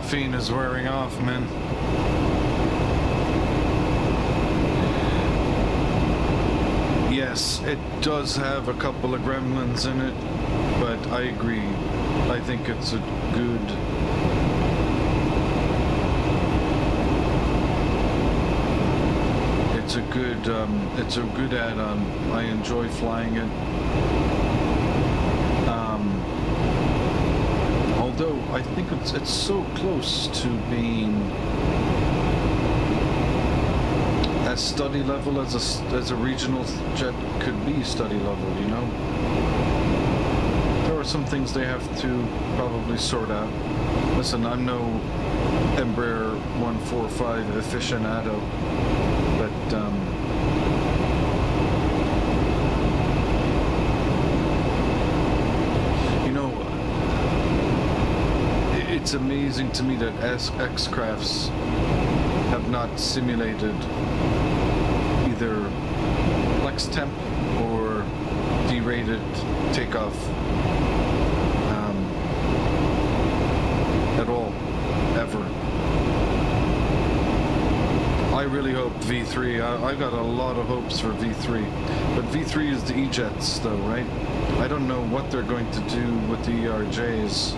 caffeine is wearing off, man. Yes, it does have a couple of gremlins in it, but I agree. I think it's a good... It's a good add-on. I enjoy flying it. Although I think it's so close to being as study level as a regional jet could be study level, you know. There are some things they have to probably sort out. Listen, I'm no Embraer 145 aficionado, but you know, it's amazing to me that X-Crafts have not simulated either flex temp or derated takeoff at all, ever. I really hope V3, I got a lot of hopes for V3, but V3 is the E-jets though, right? I don't know what they're going to do with the ERJs.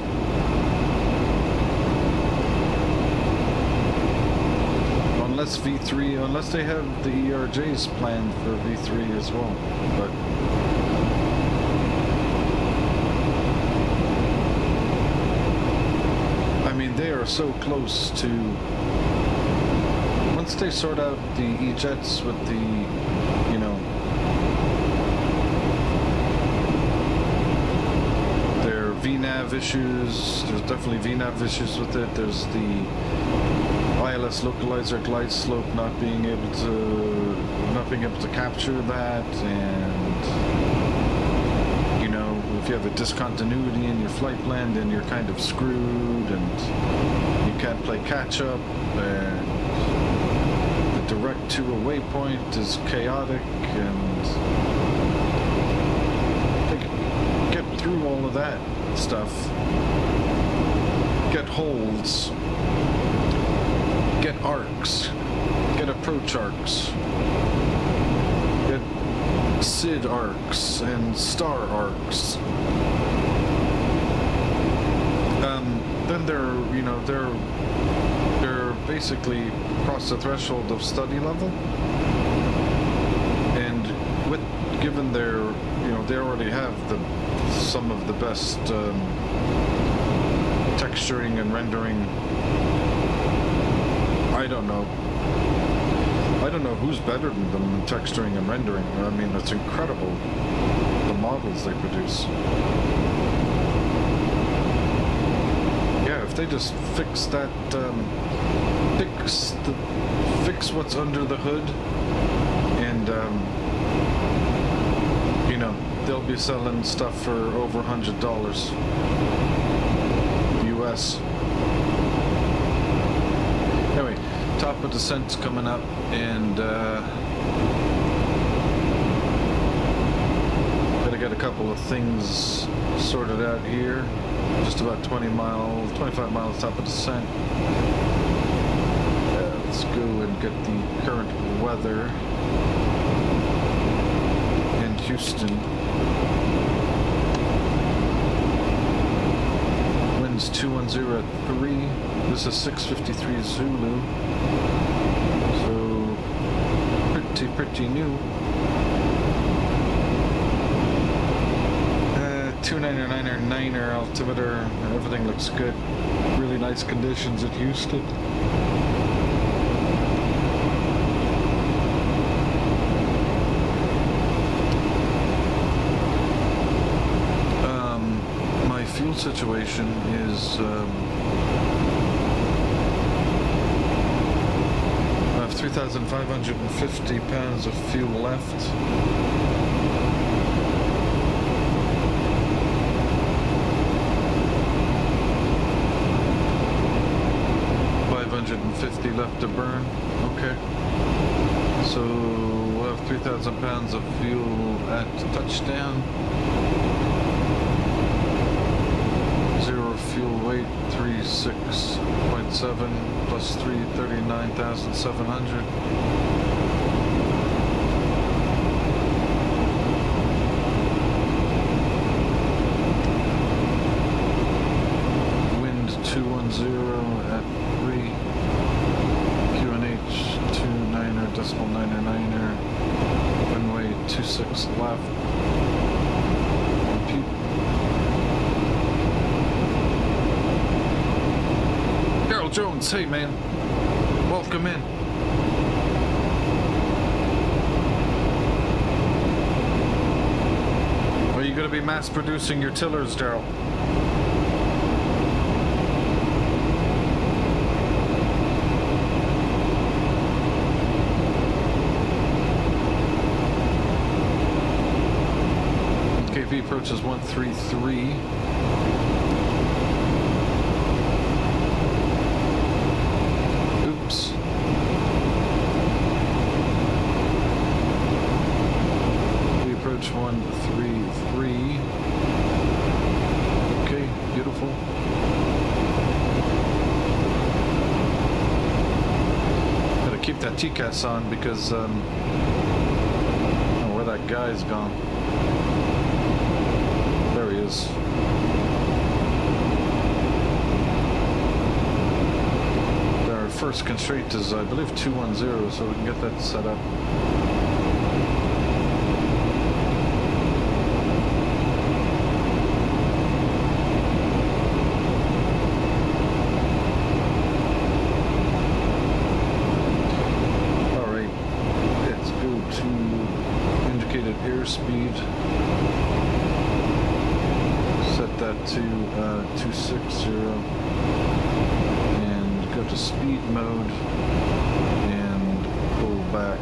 Unless they have the ERJs planned for V3 as well, but I mean, they are so close to, once they sort out the E-jets with the, you know, their VNAV issues, there's definitely VNAV issues with it, there's the ILS localizer glide slope not being able to capture that, and you know, if you have a discontinuity in your flight plan, then you're kind of screwed and you can't play catch up, and the direct to a waypoint is chaotic, and get through all of that stuff, get holds, get arcs, get approach arcs, get SID arcs and star arcs. Then they're basically across the threshold of study level, and given their, you know, they already have some of the best texturing and rendering. I don't know who's better than them in texturing and rendering. I mean, it's incredible, the models they produce. Yeah, if they just fix that, fix what's under the hood, and you know, they'll be selling stuff for over $100 US. Anyway, top of descent's coming up, and gotta get a couple of things sorted out here. Just about 25 miles top of descent. Let's go and get the current weather in Houston. Winds 210 at 3. This is 653 Zulu. So pretty new. 299er 9er altimeter. Everything looks good. Really nice conditions at Houston. My fuel situation is I have 3,550 pounds of fuel left. 550 left to burn. Okay. So we'll have 3,000 pounds of fuel at touchdown. Zero fuel weight, 3 26.7 plus 3, 39,700. Wind 210 at 3. QNH 29er.9er. Runway 26 left. Compute. Daryl Jones, hey man. Welcome in. Are you going to be mass producing your tillers, Daryl? KV approaches 133. Oops. We approach 133. Okay, beautiful. Gotta keep that TCAS on because I don't know where that guy's gone. There he is. Our first constraint is, I believe, 210, so we can get that set up. Alright, let's go to indicated airspeed. Set that to 260 and go to speed mode and pull back.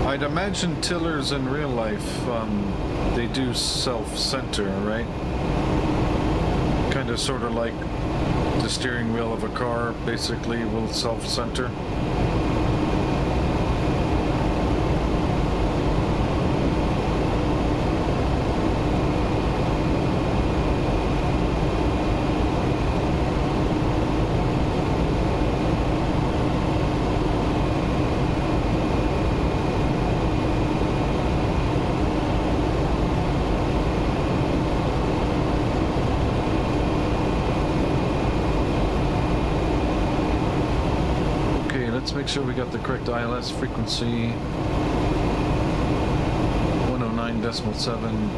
I'd imagine tillers in real life, they do self-center, right? Kind of sort of like the steering wheel of a car basically will self-center. sure we got the correct ILS frequency. 109.7.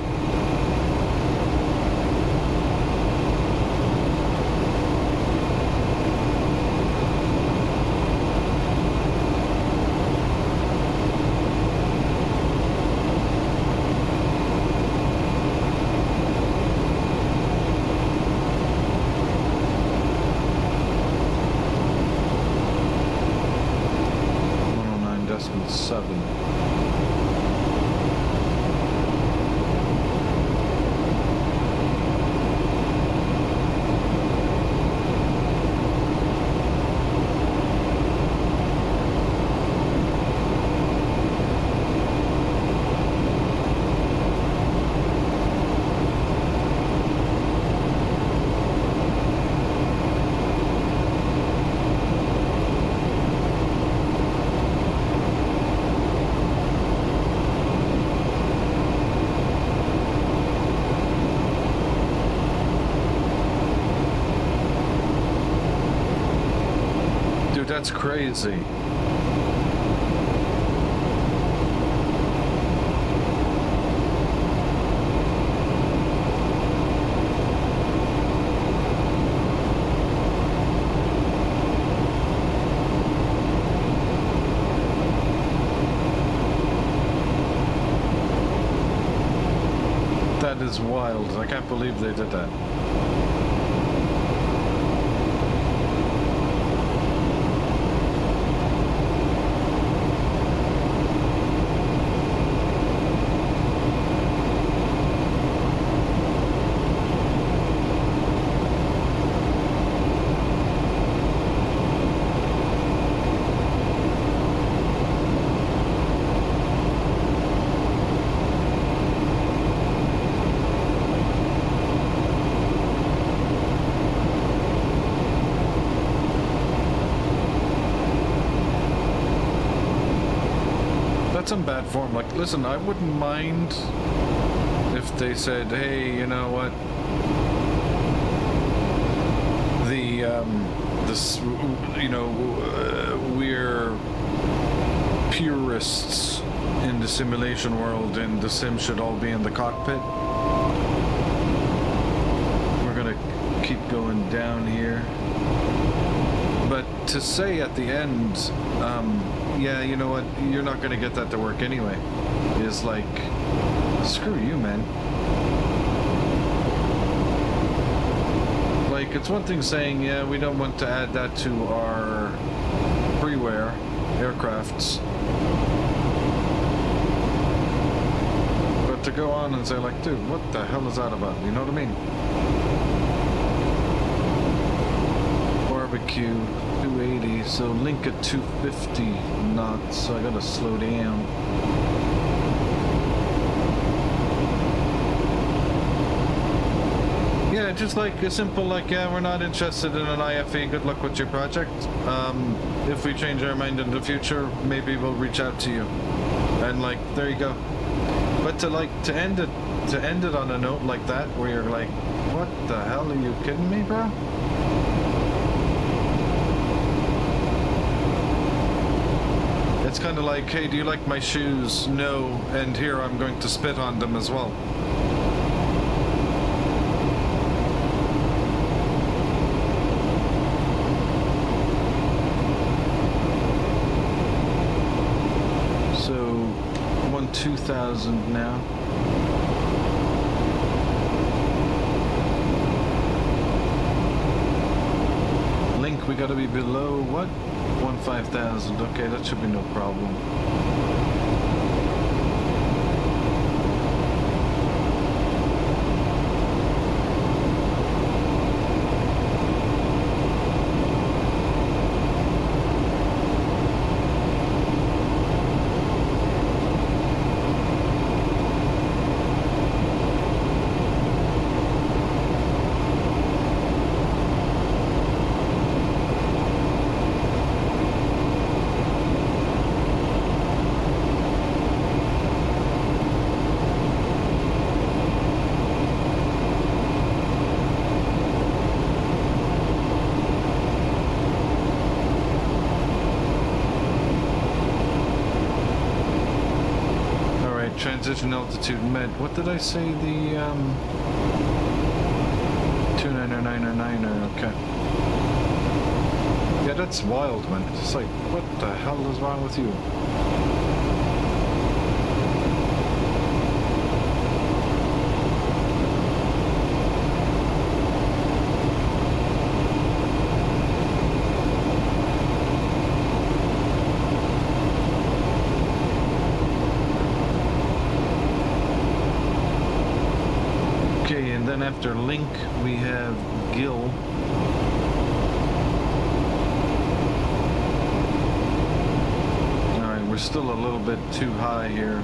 That's crazy. That is wild. I can't believe they did that. That's in bad form. Like, listen, I wouldn't mind if they said, hey, you know what? We're purists in the simulation world, and the sim should all be in the cockpit. We're gonna keep going down here. But to say at the end, yeah, you know what, you're not gonna get that to work anyway, is like, screw you, man. Like, it's one thing saying, yeah, we don't want to add that to our freeware aircrafts. But to go on and say, like, dude, what the hell is that about? You know what I mean? Barbecue 280, so link at 250 knots, so I gotta slow down. Yeah, just like a simple, like, yeah, we're not interested in an IFE, good luck with your project. If we change our mind in the future, maybe we'll reach out to you. And like, there you go. But to end it on a note like that, where you're like, what the hell, are you kidding me, bro? It's kind of like, hey, do you like my shoes? No, and here I'm going to spit on them as well. So, 1-2000 now. Link, we gotta be below what? 15,000. Okay, that should be no problem. transition altitude met. What did I say? The 299er, okay. Yeah, that's wild, man. It's like, what the hell is wrong with you? Okay, and then after Link, we have Gil. Alright, we're still a little bit too high here.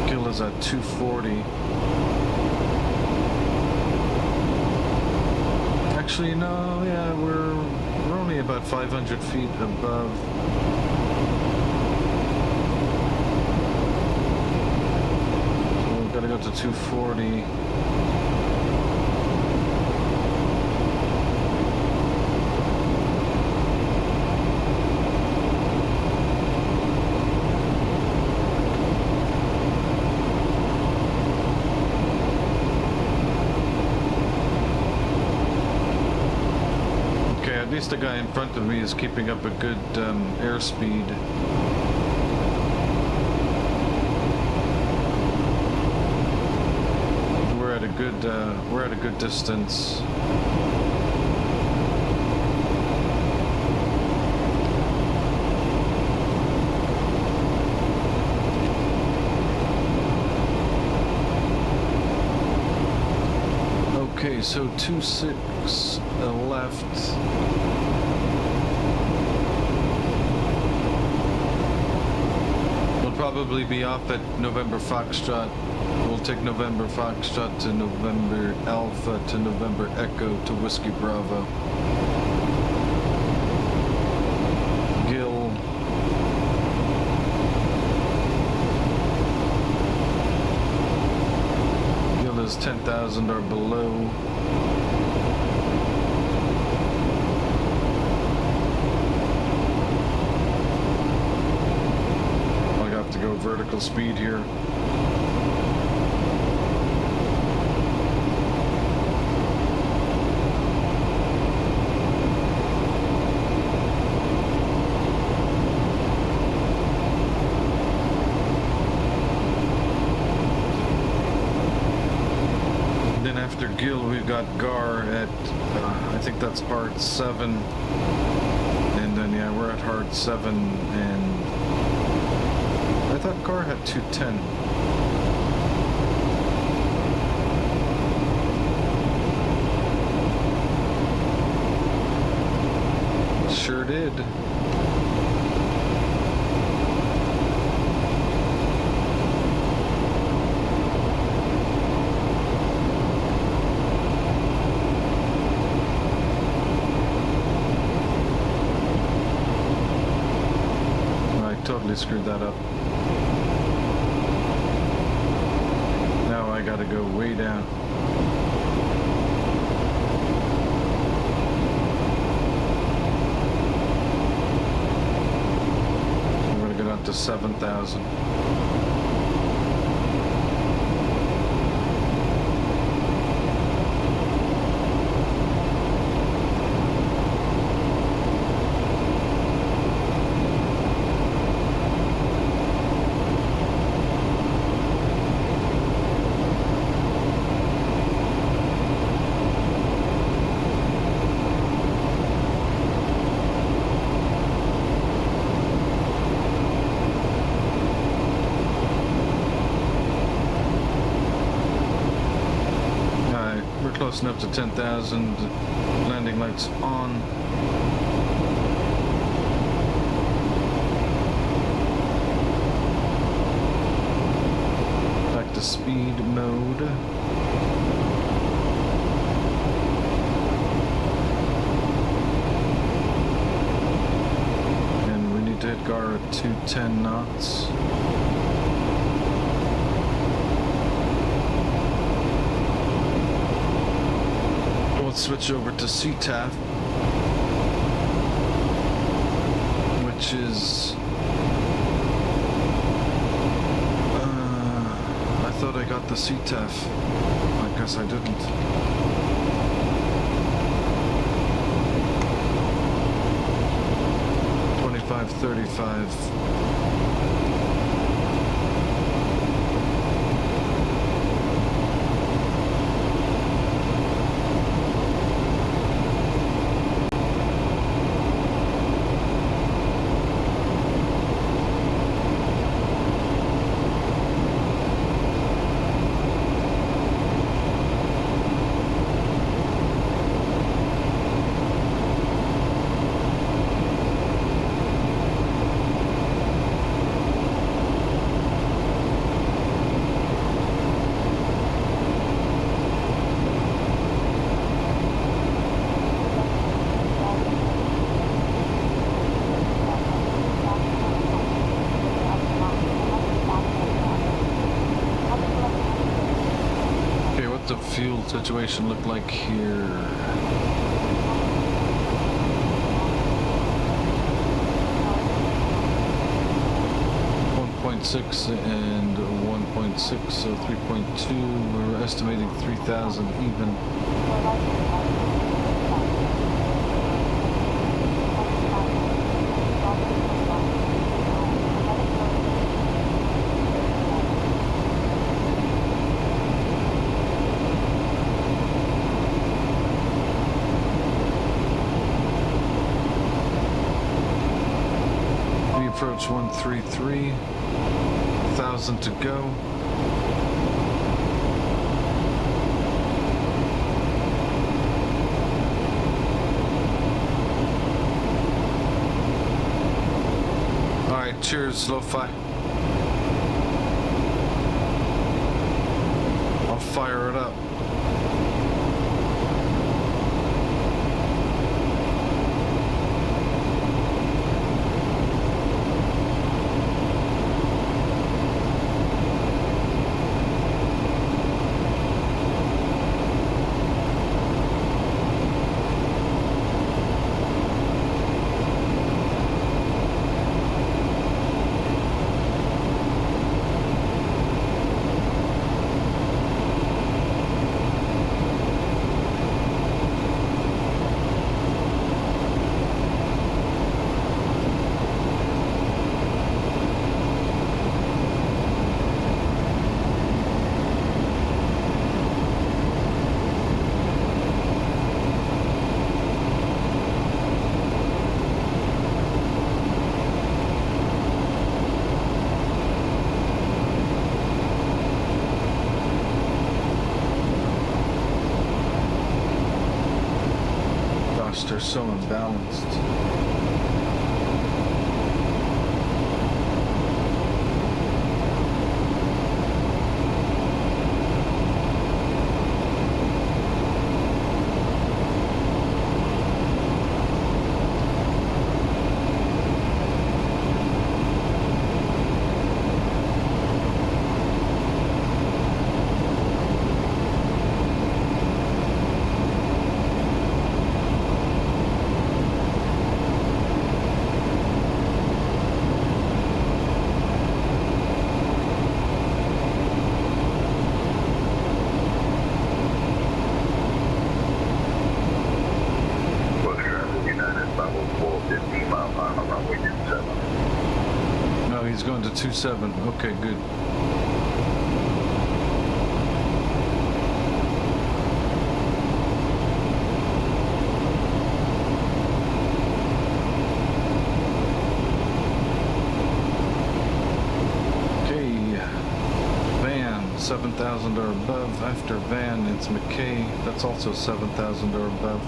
Gil is at 240. Actually, no, yeah, we're only about 500 feet above. Gotta go to 240. Okay, at least the guy in front of me is keeping up a good airspeed. We're at a good distance. Okay, so 26 left. We'll probably be off at November Foxtrot. We'll take November Foxtrot to November Alpha to November Echo to Whiskey Bravo. Gil. Gil is 10,000 or below. I have to go vertical speed here. After Gil, we've got Gar at, I think that's hard 7. And then, yeah, we're at hard 7. And I thought Gar had 210. Sure did. Totally screwed that up. Now I gotta go way down. I'm gonna go down to 7,000. Close enough to 10,000. Landing lights on. Back to speed mode. And we need to hit GAR at 210 knots. Let's switch over to CTAF. which is... I thought I got the CTAF. I guess I didn't. $25.35. The fuel situation look like here? 1.6 and 1.6, so 3.2. We're estimating 3,000 even. Approach 133, 1,000 to go. All right, cheers, lo-fi. I'll fire it up. They're so imbalanced. He's going to 27. Okay, good. Okay, van 7,000 or above. After van, it's McKay. That's also 7,000 or above.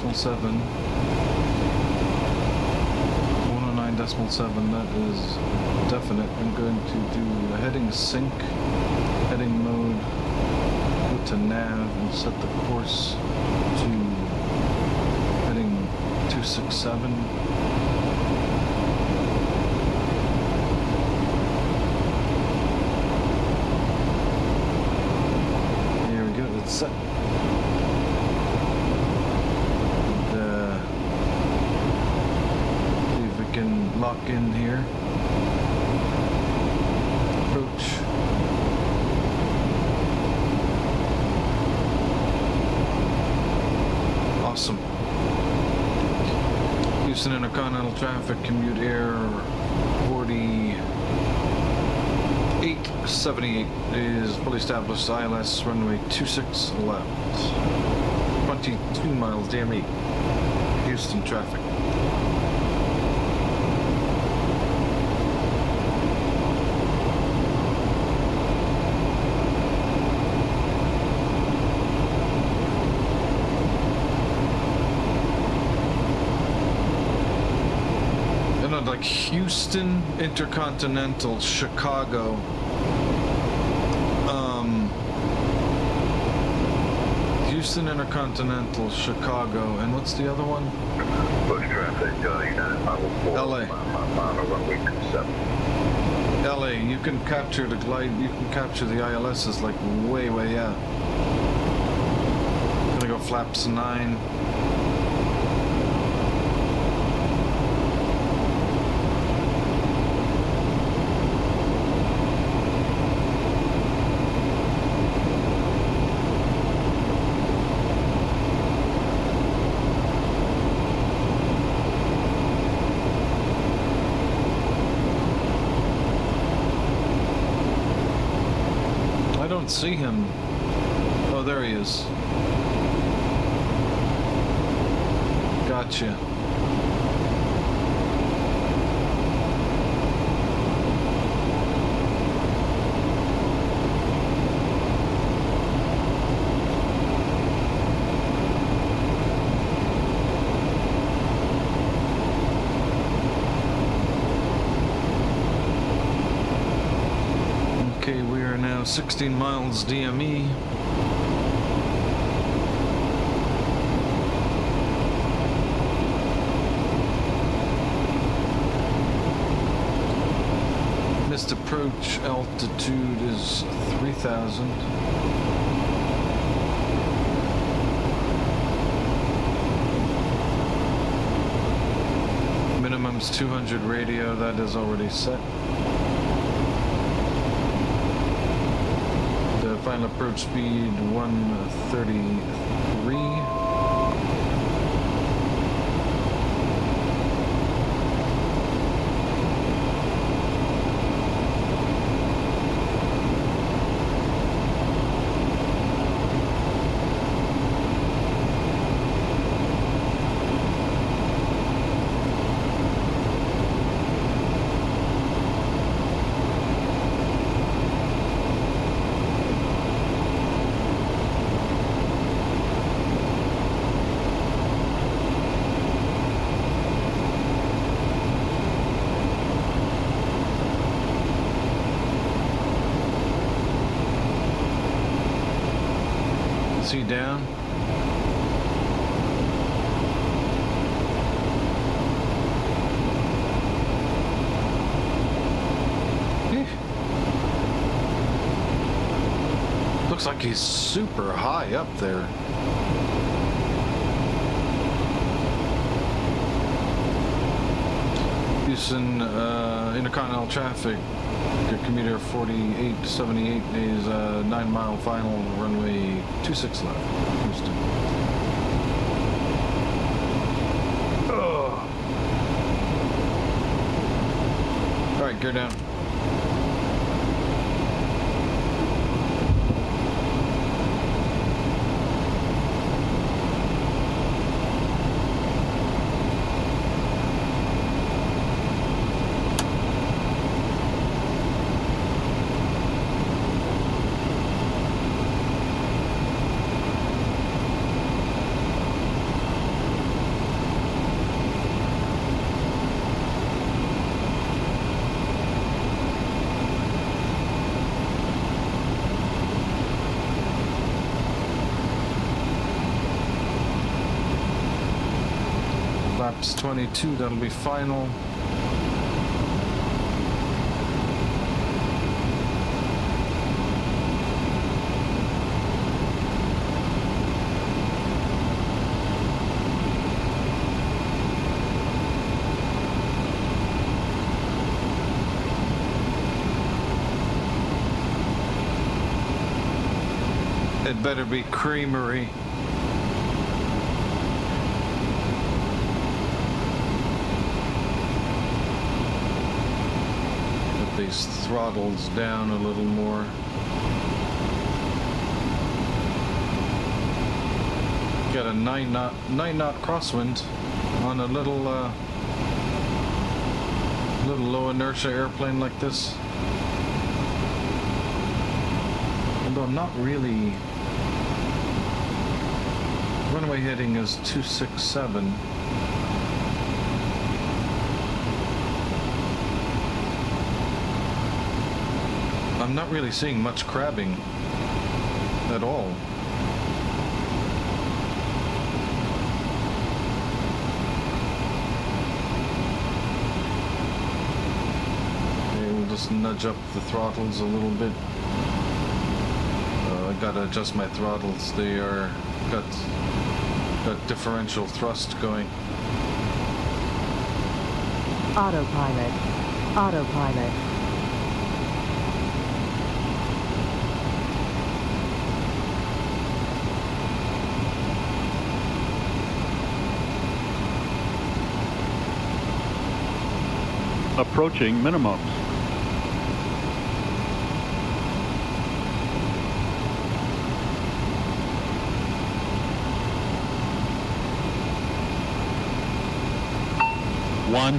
109.7. 109.7, that is definite. I'm going to do a heading sync, heading mode, go to nav and set the course to heading 267. There we go, it's set. Lock in here. Approach. Awesome. Houston Intercontinental Traffic, Commute Air 4878 is fully established. ILS runway 26 left. 22 miles DME. Houston traffic. Like Houston Intercontinental, Chicago. Houston Intercontinental, Chicago, and what's the other one? Push traffic, United 504. LA. Runway 27. LA, you can capture the glide, you can capture the ILSs like way out. Gonna go flaps 9. See him. Oh, there he is. Gotcha. Okay, we are now 16 miles DME. Missed approach altitude is 3,000. Minimum's 200 radio, that is already set. Final approach speed 133. See down. Looks like he's super high up there. Houston Intercontinental Traffic, commuter 4878 is 9 mile final, runway 26 left, Houston. Ugh. All right, gear down. Flaps 22, that'll be final. It better be creamery. Put these throttles down a little more. Got a 9 knot crosswind on a little low inertia airplane like this. Although not really. Runway heading is 267. I'm not really seeing much crabbing at all. Okay, we'll just nudge up the throttles a little bit. I gotta adjust my throttles. They are got differential thrust going. Autopilot. Autopilot. Approaching minimums.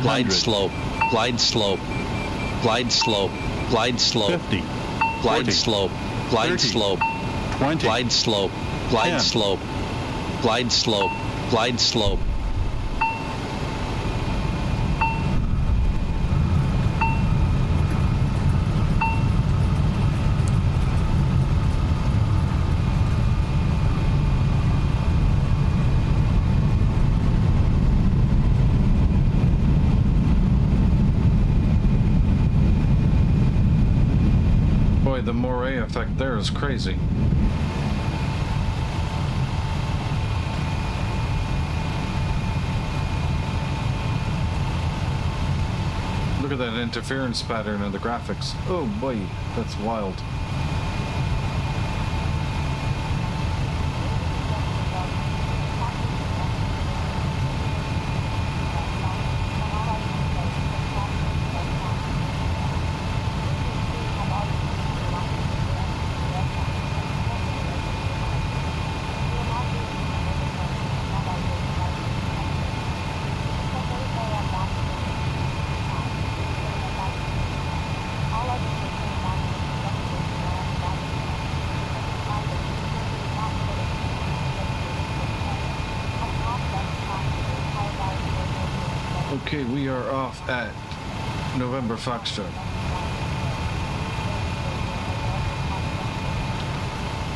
Glide slope, glide slope, glide slope, glide slope, 50, glide 40, slope, glide 30, slope, 20, glide slope, glide 10. slope, glide slope, glide slope. The moray effect there is crazy. Look at that interference pattern in the graphics. Oh boy, that's wild. Okay, we are off at November Foxtrot.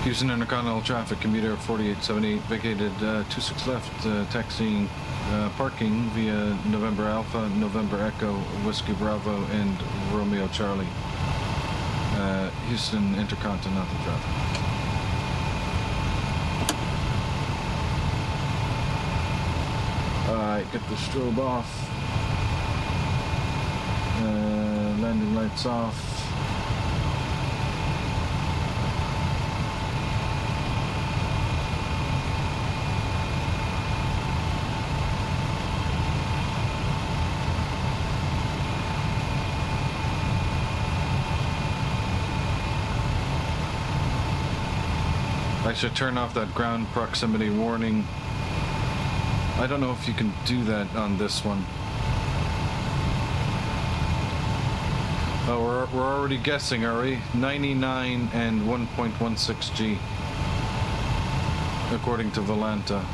Houston Intercontinental traffic, commuter 4878, vacated 26 left, taxiing, parking via November Alpha, November Echo, Whiskey Bravo, and Romeo Charlie. Houston Intercontinental traffic. Alright, get the strobe off. Landing lights off. I should turn off that ground proximity warning. I don't know if you can do that on this one. Oh, we're already guessing, are we? 99 and 1.16 G, according to Volanta.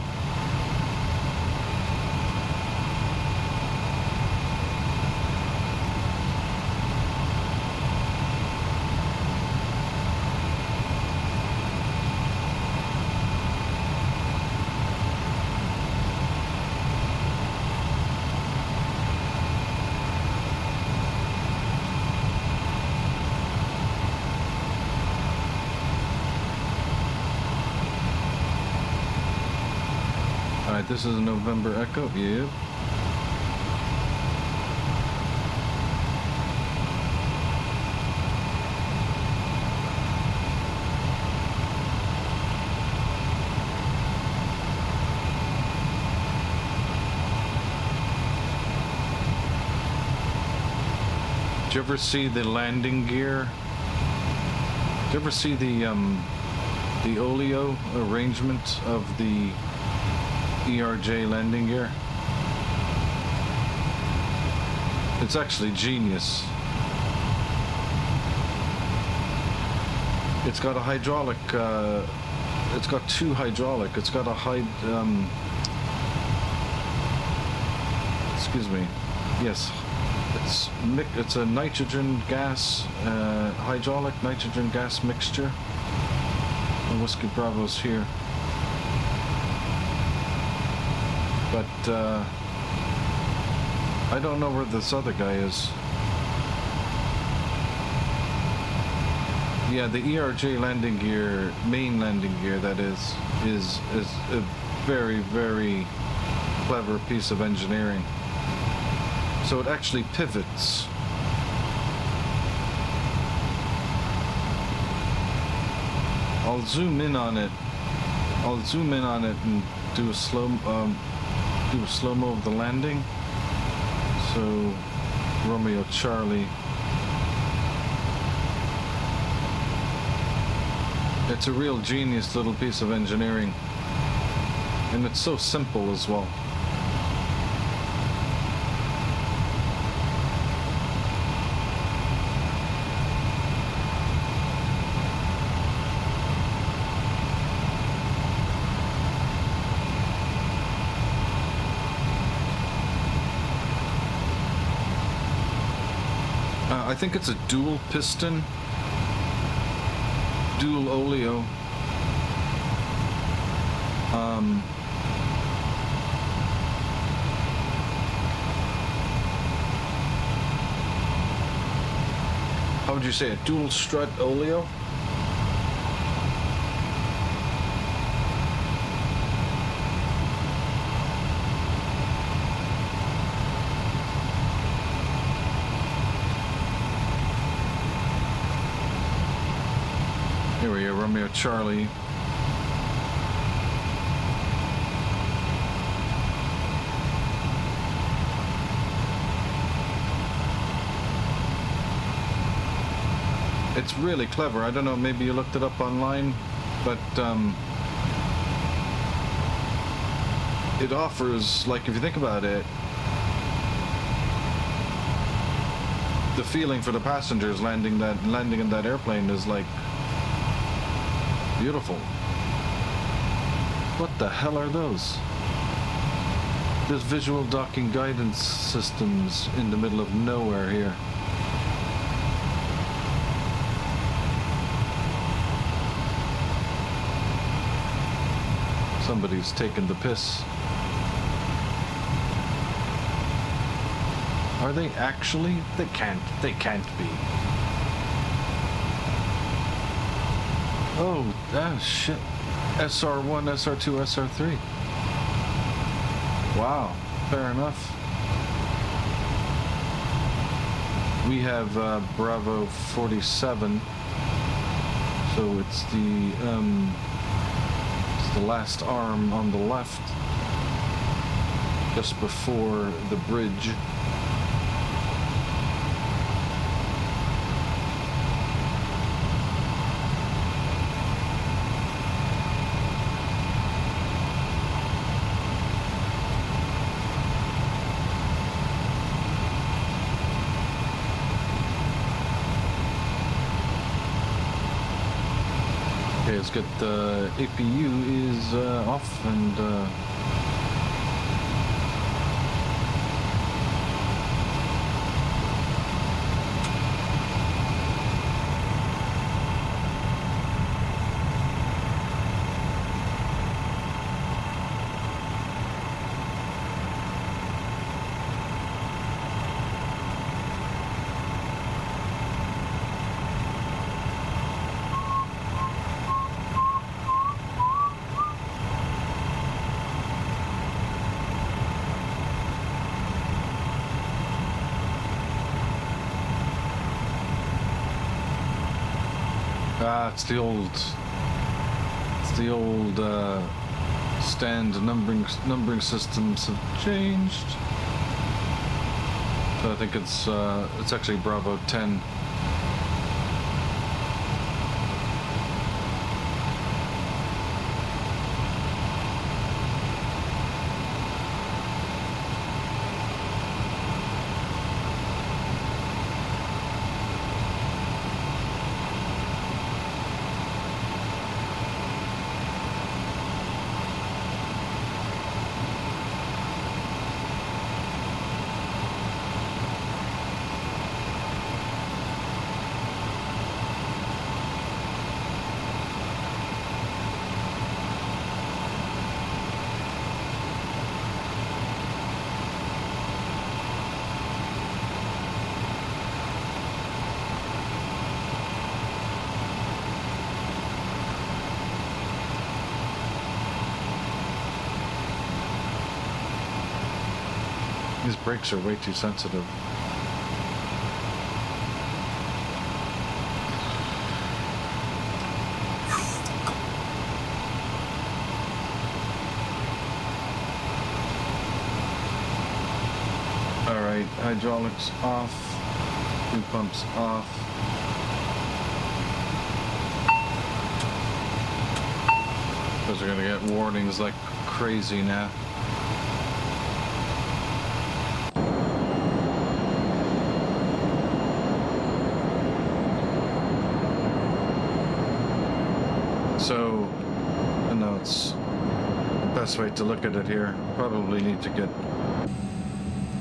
Alright, this is a November Echo. Yep. Did you ever see the landing gear? Did you ever see the oleo arrangement of the ERJ landing gear? It's actually genius. It's got a hydraulic, it's got two hydraulic, it's got a excuse me, yes, it's a nitrogen gas, hydraulic nitrogen gas mixture. And Whiskey Bravo's here. But I don't know where this other guy is. Yeah, the ERJ landing gear, main landing gear that is a very, very clever piece of engineering. So it actually pivots. I'll zoom in on it. I'll zoom in on it and do a slow-mo of the landing. So Romeo Charlie. It's a real genius little piece of engineering, and it's so simple as well. I think it's a dual piston, dual oleo. How would you say it? Dual strut oleo? Here we are, Romeo Charlie. It's really clever. I don't know, maybe you looked it up online, but it offers, like, if you think about it, the feeling for the passengers landing in that airplane is like beautiful. What the hell are those? There's visual docking guidance systems in the middle of nowhere here. Somebody's taking the piss. Are they actually? They can't be. Oh, shit. SR1, SR2, SR3. Wow, fair enough. We have Bravo 47. So it's the last arm on the left, just before the bridge. Okay, let's get the APU is off and Ah, it's the old stand numbering systems have changed. So I think it's actually Bravo 10. These brakes are way too sensitive. All right, hydraulics off, fuel pumps off. Those are gonna get warnings like crazy now. So, I know it's the best way to look at it here. Probably need to get...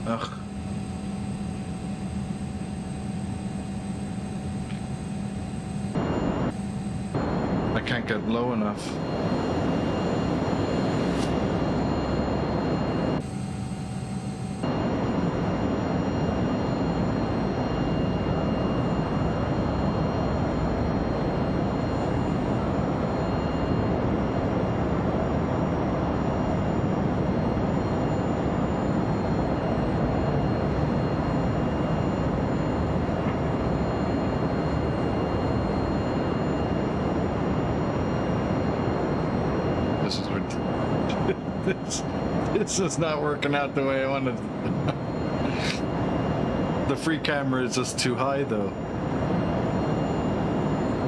Ugh. I can't get low enough. This is not working out the way I wanted. The free camera is just too high though.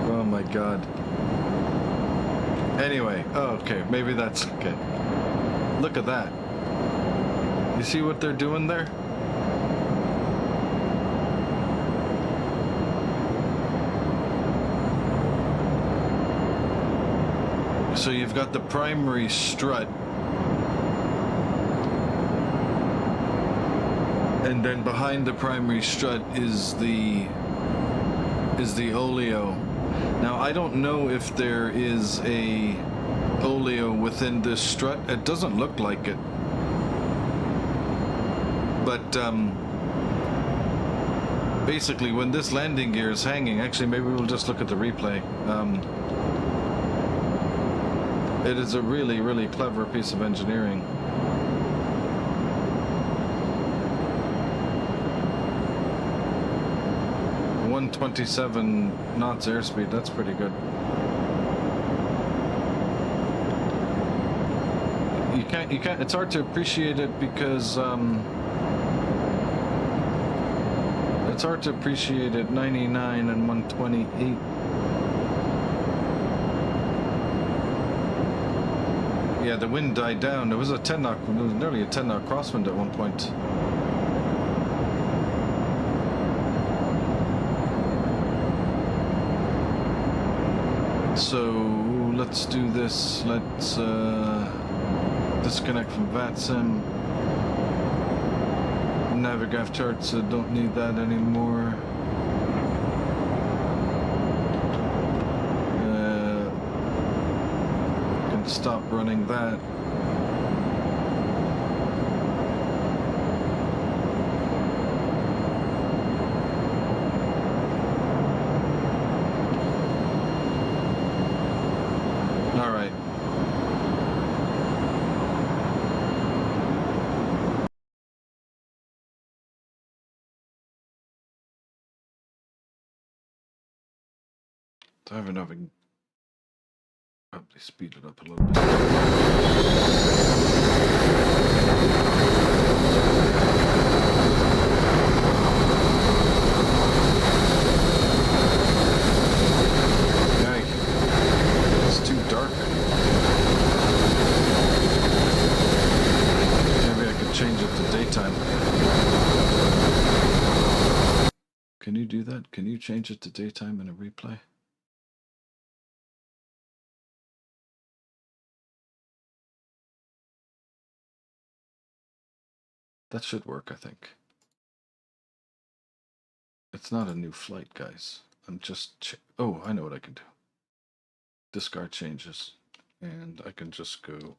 Oh my god. Anyway, oh, okay, maybe that's okay. Look at that. You see what they're doing there? So you've got the primary strut, and then behind the primary strut is the oleo. Now I don't know if there is a oleo within this strut. It doesn't look like it, but basically when this landing gear is hanging, actually maybe we'll just look at the replay. It is a really, really clever piece of engineering. .127 knots airspeed, that's pretty good. You can't, it's hard to appreciate it because, it's hard to appreciate at 99 and 128. Yeah, the wind died down. There was a 10 knot, there was nearly a 10 knot crosswind at one point. So let's do this. Let's disconnect from VATSIM. Navigraph charts, don't need that anymore. Stop running that. All right. I don't know if I can probably speed it up a little bit. Yay. It's too dark. Maybe I could change it to daytime. Can you do that? Can you change it to daytime in a replay? That should work, I think. It's not a new flight, guys. I'm just... oh, I know what I can do. Discard changes. And I can just go...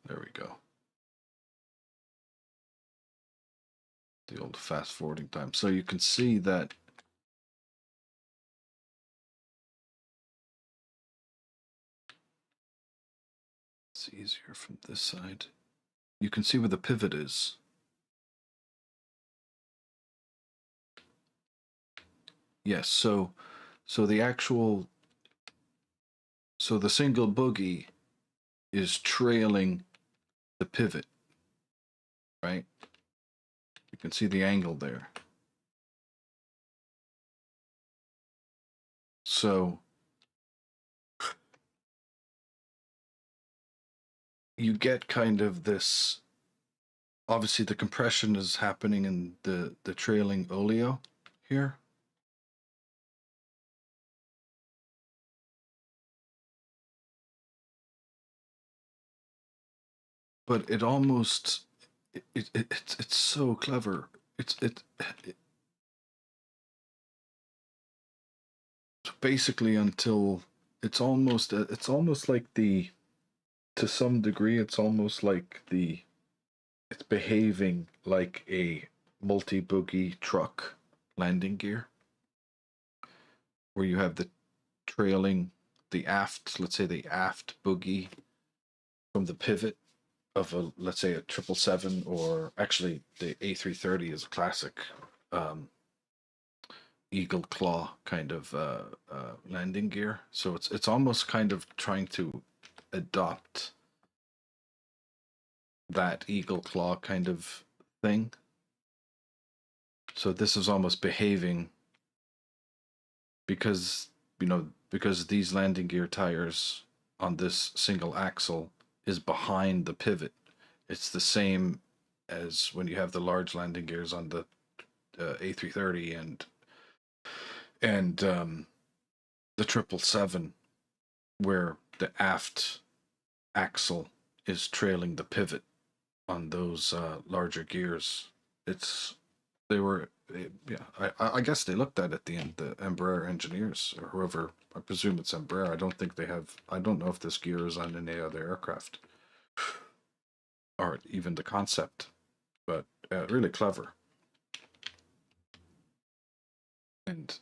there we go. The old fast forwarding time. So you can see that it's easier from this side. You can see where the pivot is. Yes, so the actual, so the single boogie is trailing the pivot, right? You can see the angle there. So you get kind of this, obviously the compression is happening in the trailing oleo here. But it almost, it's so clever. It's basically until it's almost like the, to some degree, it's almost like the, it's behaving like a multi-boogie truck landing gear, where you have the trailing, the aft, let's say the aft boogie from the pivot of a, let's say a 777, or actually the A330 is a classic eagle claw kind of landing gear. So it's almost kind of trying to adopt that eagle claw kind of thing. So this is almost behaving because, you know, because these landing gear tires on this single axle is behind the pivot. It's the same as when you have the large landing gears on the A330 and the 777, where the aft axle is trailing the pivot on those larger gears. I guess they looked at it at the end, the Embraer engineers or whoever. I presume it's Embraer. I don't think they have. I don't know if this gear is on any other aircraft, or even the concept. But really clever. And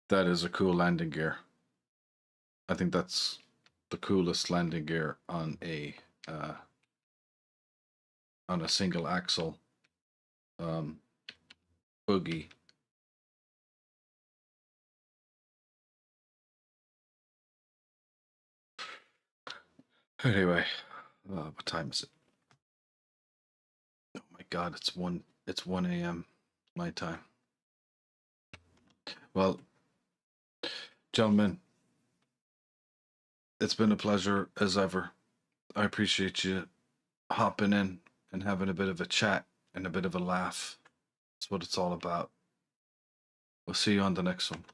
that is a cool landing gear. I think that's the coolest landing gear on a single axle boogie. Anyway, what time is it? Oh my God, it's 1 a.m. my time. Well, gentlemen, it's been a pleasure as ever. I appreciate you hopping in and having a bit of a chat and a bit of a laugh. That's what it's all about. We'll see you on the next one.